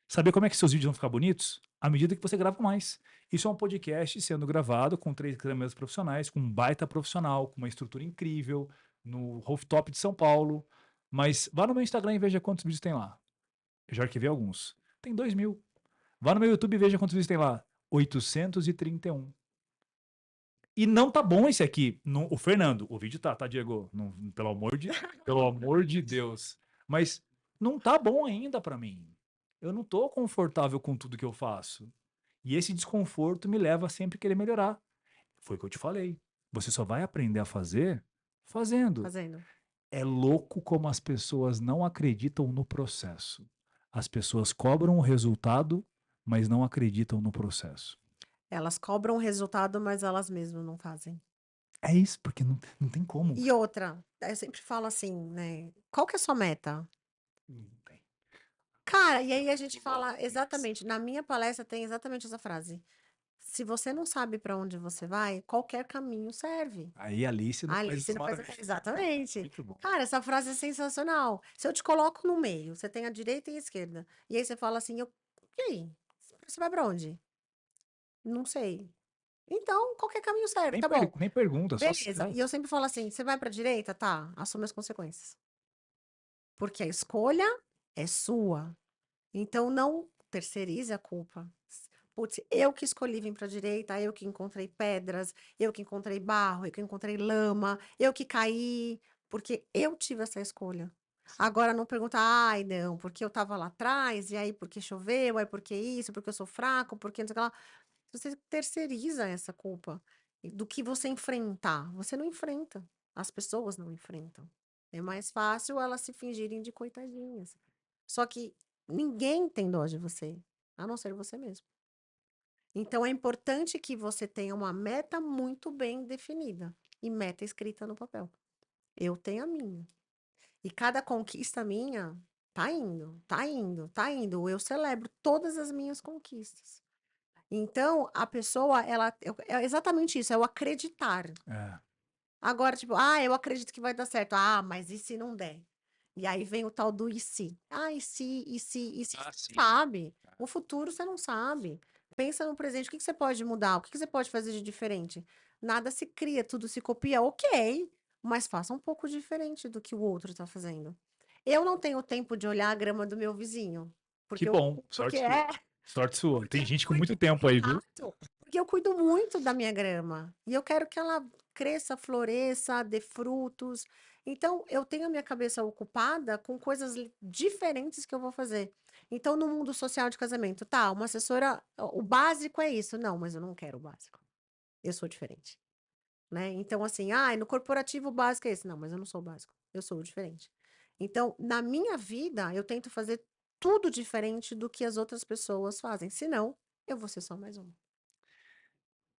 Saber como é que seus vídeos vão ficar bonitos? À medida que você grava mais. Isso é um podcast sendo gravado com 3 câmeras profissionais, com um baita profissional, com uma estrutura incrível, no rooftop de São Paulo. Mas vá no meu Instagram e veja quantos vídeos tem lá. Eu já arquivei alguns. Tem 2.000. Vá no meu YouTube e veja quantos vídeos tem lá. 831. E não tá bom esse aqui. O Fernando, o vídeo tá, Diego? Não, pelo amor de Deus. Mas não tá bom ainda pra mim. Eu não tô confortável com tudo que eu faço. E esse desconforto me leva a sempre querer melhorar. Foi o que eu te falei. Você só vai aprender a fazer fazendo.
Fazendo.
É louco como as pessoas não acreditam no processo. As pessoas cobram o resultado, mas não acreditam no processo.
Elas cobram o resultado, mas elas mesmas não fazem.
É isso, porque não tem como.
E outra, eu sempre falo assim, né? Qual que é a sua meta?
Não tem.
Cara, e aí a gente fala exatamente, na minha palestra tem exatamente essa frase. Se você não sabe para onde você vai, qualquer caminho serve.
Aí a Alice não
Ali,
faz
você
isso
não faz
maravilha.
exatamente.
Muito bom.
Cara, essa frase é sensacional. Se eu te coloco no meio, você tem a direita e a esquerda, e aí você fala assim, e aí? Você vai para onde? Não sei. Então, qualquer caminho serve, tá bom.
Nem pergunta, só
Beleza.
é.
E eu sempre falo assim: você vai para direita? Tá, assume as consequências. Porque a escolha é sua. Então não terceirize a culpa. Putz, eu que escolhi vir para a direita, eu que encontrei pedras, eu que encontrei barro, eu que encontrei lama, eu que caí, porque eu tive essa escolha.
Sim.
Agora não pergunta, ai, não, porque eu estava lá atrás, e aí porque choveu, aí porque isso, porque eu sou fraco, porque não sei o que lá. Você terceiriza essa culpa do que você enfrentar. Você não enfrenta. As pessoas não enfrentam. É mais fácil elas se fingirem de coitadinhas. Só que ninguém tem dó de você, a não ser você mesmo. Então é importante que você tenha uma meta muito bem definida e meta escrita no papel. Eu tenho a minha. E cada conquista minha tá indo, tá indo, tá indo. Eu celebro todas as minhas conquistas. Então, a pessoa, é exatamente isso, é o acreditar.
É.
Agora, tipo, eu acredito que vai dar certo. Mas e se não der? E aí vem o tal do e se? E se, e se, e se?
Ah,
Você não
sim.
sabe. O futuro você não sabe. Pensa no presente, o que que você pode mudar? O que que você pode fazer de diferente? Nada se cria, tudo se copia, ok, mas faça um pouco diferente do que o outro está fazendo. Eu não tenho tempo de olhar a grama do meu vizinho,
Que
porque eu,
bom.
porque
Sorte sua.
é,
Sorte sua.
porque
Tem
eu
gente com
cuido,
muito tempo aí, viu?
exato, porque eu cuido muito da minha grama e eu quero que ela cresça, floresça, dê frutos. Então, eu tenho a minha cabeça ocupada com coisas diferentes que eu vou fazer. Então, no mundo social de casamento, tá, uma assessora, o básico é isso. Não, mas eu não quero o básico. Eu sou diferente, né? Então, assim, no corporativo o básico é esse. Não, mas eu não sou o básico. Eu sou o diferente. Então, na minha vida, eu tento fazer tudo diferente do que as outras pessoas fazem. Senão, eu vou ser só mais uma.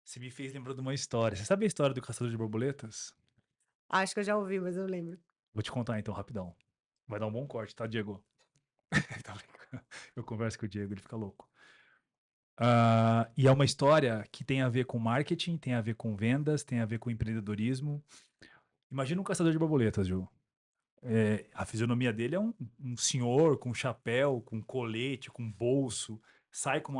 Você me fez lembrar de uma história. Você sabe a história do caçador de borboletas?
Acho que eu já ouvi, mas eu lembro.
Vou te contar então, rapidão. Vai dar um bom corte, tá, Diego? Tá brincando. Eu converso com o Diego, ele fica louco. E é uma história que tem a ver com marketing, tem a ver com vendas, tem a ver com empreendedorismo. Imagina um caçador de borboletas, Ju. A fisionomia dele é um senhor com chapéu, com colete, com bolso, sai com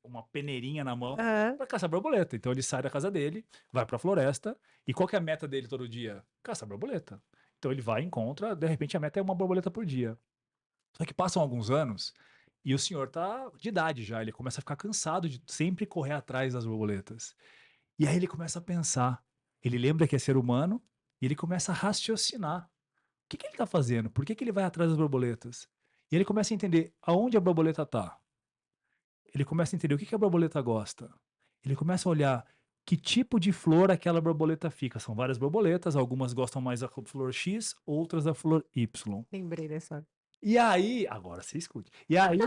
uma peneirinha na mão
Aham.
para caçar borboleta. Então ele sai da casa dele, vai para a floresta, e qual que é a meta dele todo dia? Caçar borboleta. Então ele vai e encontra, de repente a meta é uma borboleta por dia. Só que passam alguns anos e o senhor tá de idade já, ele começa a ficar cansado de sempre correr atrás das borboletas. E aí ele começa a pensar, ele lembra que é ser humano e ele começa a raciocinar. O que que ele está fazendo? Por que que ele vai atrás das borboletas? E ele começa a entender aonde a borboleta está. Ele começa a entender o que que a borboleta gosta. Ele começa a olhar que tipo de flor aquela borboleta fica. São várias borboletas, algumas gostam mais da flor X, outras da flor Y.
Lembrei dessa.
E aí, agora você escute. E aí,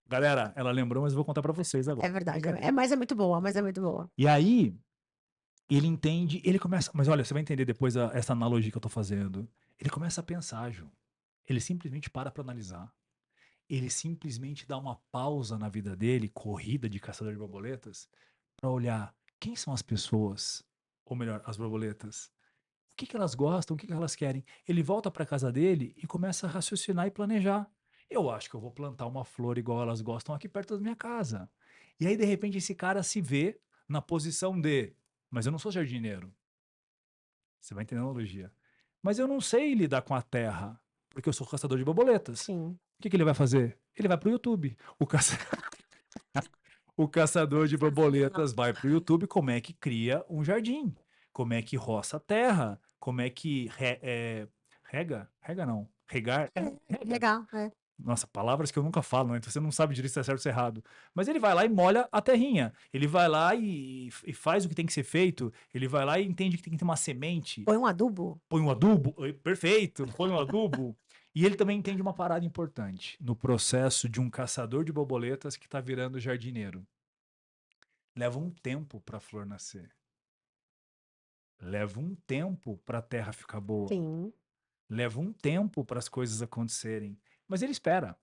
galera, ela lembrou, mas eu vou contar pra vocês agora.
É verdade.
Brincadeira.
Mas é muito boa, mas é muito boa.
E aí, ele entende, ele começa. Mas olha, você vai entender depois essa analogia que eu tô fazendo. Ele começa a pensar, Ju. Ele simplesmente para pra analisar. Ele simplesmente dá uma pausa na vida dele, corrida de caçador de borboletas, pra olhar quem são as pessoas, ou melhor, as borboletas. O que que elas gostam, o que que elas querem. Ele volta para casa dele e começa a raciocinar e planejar. Eu acho que eu vou plantar uma flor igual elas gostam aqui perto da minha casa. E aí, de repente, esse cara se vê na posição de, mas eu não sou jardineiro. Você vai entender a analogia. Mas eu não sei lidar com a terra, porque eu sou caçador de borboletas.
Sim.
O que que ele vai fazer? Ele vai pro YouTube. O caçador de borboletas vai pro YouTube como é que cria um jardim, como é que roça a terra, como é que rega? Rega não. Regar? Rega.
Legal, é.
Nossa, palavras que eu nunca falo, né? Então você não sabe direito se é certo ou se é errado. Mas ele vai lá e molha a terrinha. Ele vai lá e faz o que tem que ser feito. Ele vai lá e entende que tem que ter uma semente.
Põe um adubo?
Põe um adubo. Perfeito. Põe um adubo. E ele também entende uma parada importante no processo de um caçador de borboletas que está virando jardineiro. Leva um tempo para a flor nascer. Leva um tempo para a terra ficar boa.
Sim.
Leva um tempo para as coisas acontecerem. Mas ele espera.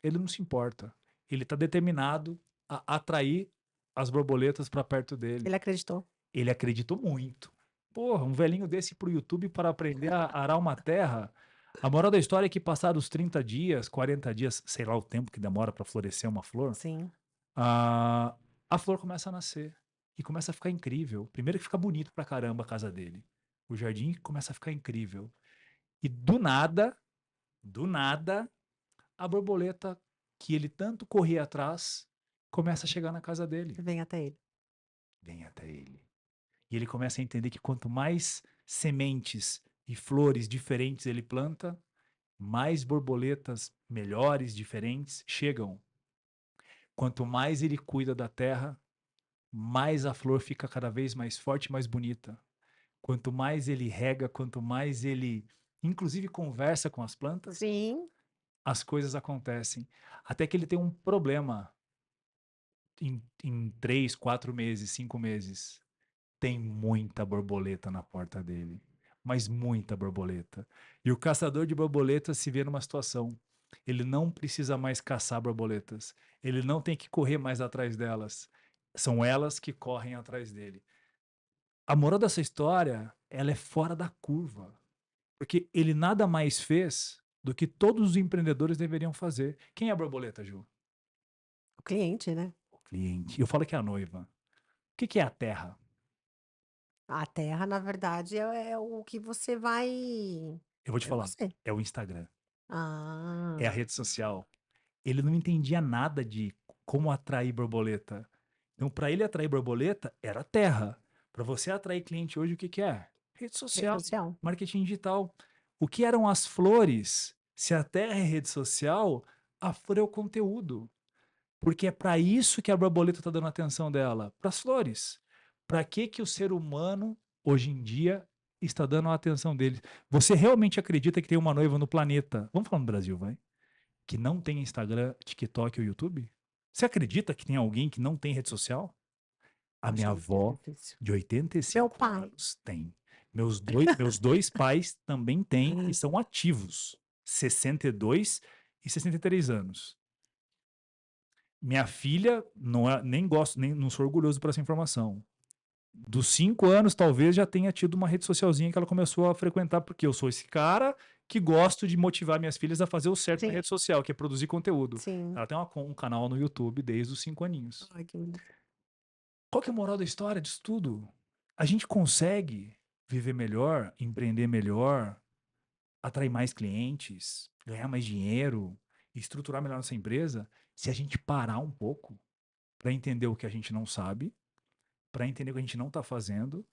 Ele não se importa. Ele está determinado a atrair as borboletas para perto dele.
Ele acreditou.
Ele acreditou muito. Porra, um velhinho desse pro YouTube para aprender a arar uma terra. A moral da história é que passados 30 dias, 40 dias, sei lá o tempo que demora para florescer uma flor,
Sim.
a, a flor começa a nascer e começa a ficar incrível. Primeiro que fica bonito pra caramba a casa dele. O jardim começa a ficar incrível. E do nada, a borboleta que ele tanto corria atrás começa a chegar na casa dele.
Vem até ele.
Vem até ele. E ele começa a entender que quanto mais sementes e flores diferentes ele planta, mais borboletas melhores, diferentes, chegam. Quanto mais ele cuida da terra, mais a flor fica cada vez mais forte e mais bonita. Quanto mais ele rega, quanto mais ele, inclusive, conversa com as plantas,
Sim,
as coisas acontecem. Até que ele tem um problema em 3, 4 meses, 5 meses. Tem muita borboleta na porta dele. Mas muita borboleta. E o caçador de borboletas se vê numa situação. Ele não precisa mais caçar borboletas. Ele não tem que correr mais atrás delas. São elas que correm atrás dele. A moral dessa história, ela é fora da curva. Porque ele nada mais fez do que todos os empreendedores deveriam fazer. Quem é a borboleta, Ju?
o cliente, né?
O cliente. Eu falo que é a noiva. O que que é a terra?
A terra, na verdade, é o que você vai.
Eu vou te
É
falar.
você.
É o Instagram. É a
Ah,
rede social. Ele não entendia nada de como atrair borboleta. Então, para ele atrair borboleta, era terra. Para você atrair cliente hoje, o que que é? Rede
rede
social,
social.
marketing digital. O que eram as flores? Se a terra é rede social, a flor é o conteúdo. Porque é para isso que a borboleta está dando atenção dela, para as flores. Para que que o ser humano, hoje em dia, está dando a atenção dele? Você realmente acredita que tem uma noiva no planeta? Vamos falar no Brasil, vai? Que não tem Instagram, TikTok ou YouTube? Você acredita que tem alguém que não tem rede social? A
Acho
minha
muito
avó,
difícil.
de oitenta e
Meu
cinco
pai.
anos, tem. Meus dois pais também têm e são ativos. 62 e 63 anos. Minha filha, nem gosto, nem não sou orgulhoso por essa informação. Dos 5 anos, talvez já tenha tido uma rede socialzinha que ela começou a frequentar, porque eu sou esse cara que gosto de motivar minhas filhas a fazer o certo na
Sim,
rede social, que é produzir conteúdo.
sim.
Ela tem um canal no YouTube desde os 5 aninhos.
Ai, que bonito.
Qual que é a moral da história disso tudo? A gente consegue viver melhor, empreender melhor, atrair mais clientes, ganhar mais dinheiro, estruturar melhor nossa empresa, se a gente parar um pouco para entender o que a gente não sabe, para entender o que a gente não está fazendo,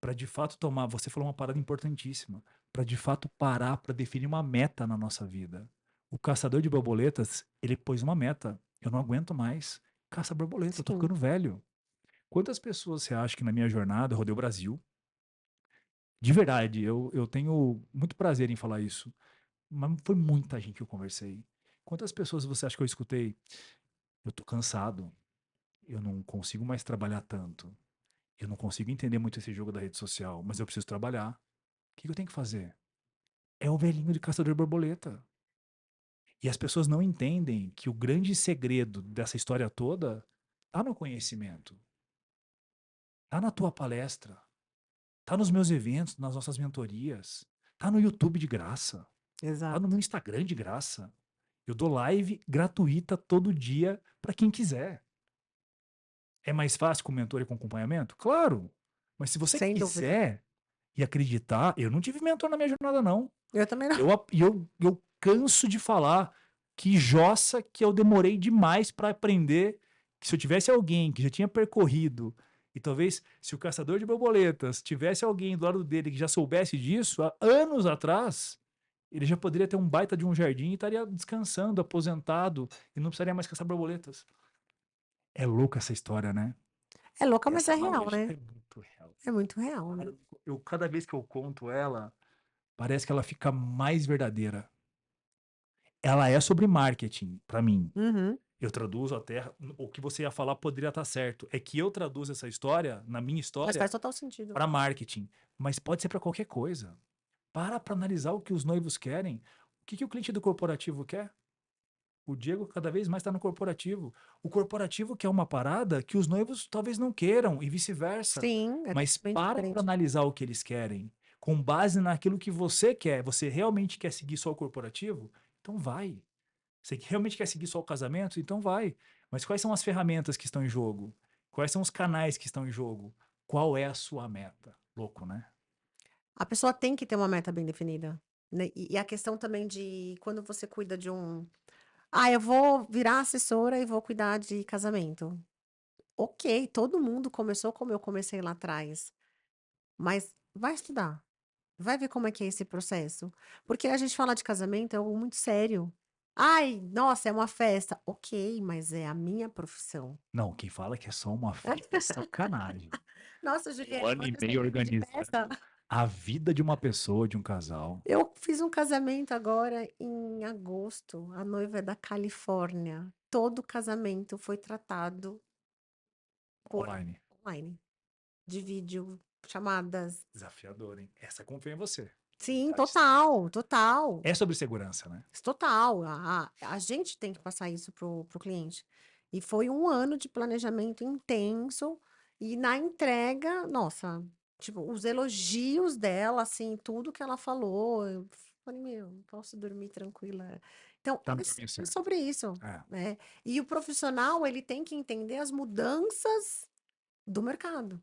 para de fato tomar. Você falou uma parada importantíssima, para de fato parar para definir uma meta na nossa vida. O caçador de borboletas, ele pôs uma meta. Eu não aguento mais. Caça borboleta, eu tô
Sim.
ficando velho. Quantas pessoas você acha que na minha jornada eu rodei o Brasil? De verdade, eu tenho muito prazer em falar isso. Mas foi muita gente que eu conversei. Quantas pessoas você acha que eu escutei? Eu tô cansado. Eu não consigo mais trabalhar tanto. Eu não consigo entender muito esse jogo da rede social, mas eu preciso trabalhar. O que que eu tenho que fazer? É o velhinho de caçador de borboleta. E as pessoas não entendem que o grande segredo dessa história toda tá no conhecimento, tá na tua palestra, tá nos meus eventos, nas nossas mentorias, tá no YouTube de graça, tá no
Exato.
meu Instagram de graça. Eu dou live gratuita todo dia para quem quiser. É mais fácil com mentor e com acompanhamento? Claro. Mas se você
Sem dúvida.
quiser e acreditar, eu não tive mentor na minha jornada, não.
Eu também não.
Eu canso de falar que jossa que eu demorei demais para aprender. Que se eu tivesse alguém que já tinha percorrido, e talvez se o caçador de borboletas tivesse alguém do lado dele que já soubesse disso, há anos atrás, ele já poderia ter um baita de um jardim e estaria descansando, aposentado, e não precisaria mais caçar borboletas. É louca essa história, né?
É louca, mas
Essa
é real,
analogia
né?
é muito real.
É muito real, né?
Cara, cada vez que eu conto ela, parece que ela fica mais verdadeira. Ela é sobre marketing, para mim.
Uhum.
Eu traduzo até o que você ia falar poderia estar certo. É que eu traduzo essa história, na minha
Mas
história,
faz total sentido.
para marketing, mas pode ser para qualquer coisa. Para analisar o que os noivos querem. O que que o cliente do corporativo quer? O Diego cada vez mais está no corporativo. O corporativo quer uma parada que os noivos talvez não queiram e vice-versa.
Sim, é
Mas
totalmente
para
diferente.
analisar o que eles querem, com base naquilo que você quer, você realmente quer seguir só o corporativo? Então vai. Você realmente quer seguir só o casamento? Então vai. Mas quais são as ferramentas que estão em jogo? Quais são os canais que estão em jogo? Qual é a sua meta? Louco, né?
A pessoa tem que ter uma meta bem definida, né? E a questão também de quando você cuida de um Ah, eu vou virar assessora e vou cuidar de casamento. Ok, todo mundo começou como eu comecei lá atrás, mas vai estudar, vai ver como é que é esse processo. Porque a gente fala de casamento é algo muito sério. Ai, nossa, é uma festa. Ok, mas é a minha profissão.
Não, quem fala que é só uma festa é sacanagem.
Nossa,
Um
Juliana,
ano
mas
e
eu
meio
sempre pedi
organizando
festa.
a vida de uma pessoa, de um casal.
Eu fiz um casamento agora em agosto. A noiva é da Califórnia. Todo casamento foi tratado por
Online.
online, de vídeo, chamadas.
Desafiador, hein? Essa confia em você.
Sim,
À distância.
total, total,
É sobre segurança, né?
total. A gente tem que passar isso pro cliente. E foi um ano de planejamento intenso. E na entrega, nossa, tipo, os elogios dela, assim, tudo que ela falou, eu falei, meu, posso dormir tranquila. Então,
Tá no caminho
é
certo.
sobre isso,
É.
né? E o profissional, ele tem que entender as mudanças do mercado.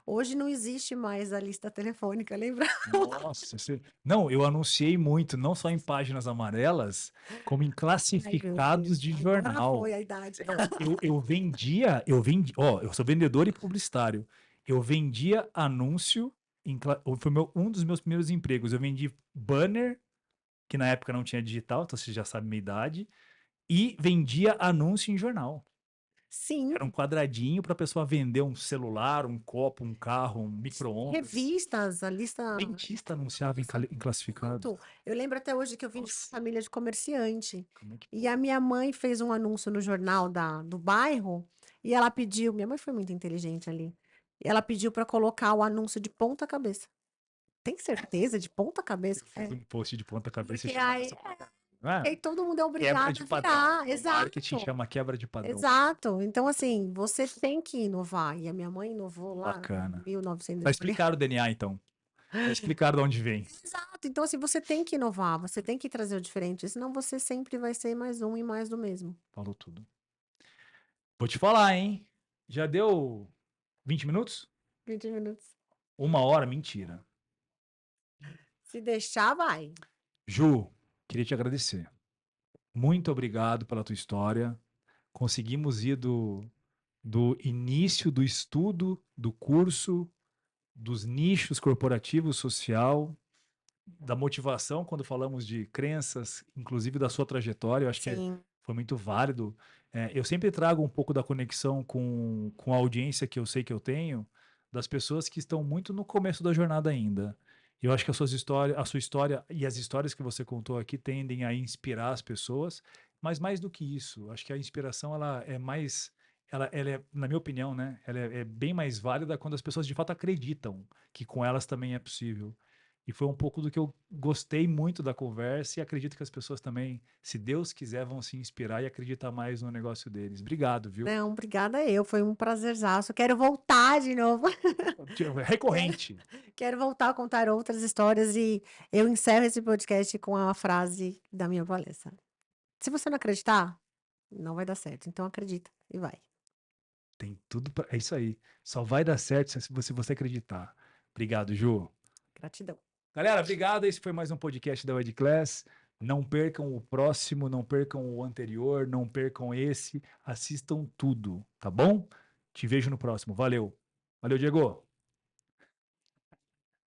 Hoje não existe mais a lista telefônica, lembra?
Nossa, não, eu anunciei muito, não só em páginas amarelas, como em
Ai, meu Deus,
classificados de
agora
jornal.
foi a idade.
Não, eu vendi, ó, eu sou vendedor e publicitário. Eu vendia anúncio, foi um dos meus primeiros empregos. Eu vendi banner, que na época não tinha digital, então você já sabe minha idade, e vendia anúncio em jornal.
Sim,
Era um quadradinho para a pessoa vender um celular, um copo, um carro, um micro-ondas.
revistas, a lista.
Dentista anunciava em classificado.
Muito. Eu lembro até hoje que eu vim de uma
Nossa,
família de comerciante.
como é que
E a
pode?
minha mãe fez um anúncio no jornal do bairro e ela pediu. Minha mãe foi muito inteligente ali. E ela pediu para colocar o anúncio de ponta cabeça. Tem certeza de ponta cabeça?
Eu fiz
É.
um post de ponta cabeça e
Porque
chama
aí,
essa palavra. Não é?
aí todo mundo é
Quebra
obrigado
de
a
padrão.
virar.
O marketing
Exato.
chama quebra de padrão.
Exato. Então, assim, você tem que inovar. E a minha mãe inovou lá em
Bacana.
1900.
Tá
Eu falei,
explicado o DNA, então. Tá explicado de onde vem.
exato. Então, assim, você tem que inovar, você tem que trazer o diferente, senão você sempre vai ser mais um e mais do mesmo.
Falou tudo. Vou te falar, hein? Já deu 20 minutos?
20 minutos.
1 hora? Mentira.
Se deixar, vai.
Ju, queria te agradecer. Muito obrigado pela tua história. Conseguimos ir do início do estudo, do curso, dos nichos corporativo, social, da motivação quando falamos de crenças, inclusive da sua trajetória. Eu acho que
Sim,
foi muito válido. Eu sempre trago um pouco da conexão com a audiência que eu sei que eu tenho, das pessoas que estão muito no começo da jornada ainda. Eu acho que a sua história e as histórias que você contou aqui tendem a inspirar as pessoas, mas mais do que isso, acho que a inspiração ela é mais, ela é, na minha opinião, né, ela é bem mais válida quando as pessoas de fato acreditam que com elas também é possível. E foi um pouco do que eu gostei muito da conversa e acredito que as pessoas também, se Deus quiser, vão se inspirar e acreditar mais no negócio deles. Obrigado, viu?
não, obrigada eu, foi um prazerzaço. Quero voltar de novo. Quero,
Recorrente.
quero voltar a contar outras histórias e eu encerro esse podcast com a frase da minha palestra. Se você não acreditar, não vai dar certo. Então acredita e vai.
Tem tudo pra... É isso aí. Só vai dar certo se você acreditar. Obrigado, Ju.
Gratidão.
Galera, obrigado. Esse foi mais um podcast da Wed Class. Não percam o próximo, não percam o anterior, não percam esse. Assistam tudo, tá bom? Te vejo no próximo. Valeu. Valeu, Diego.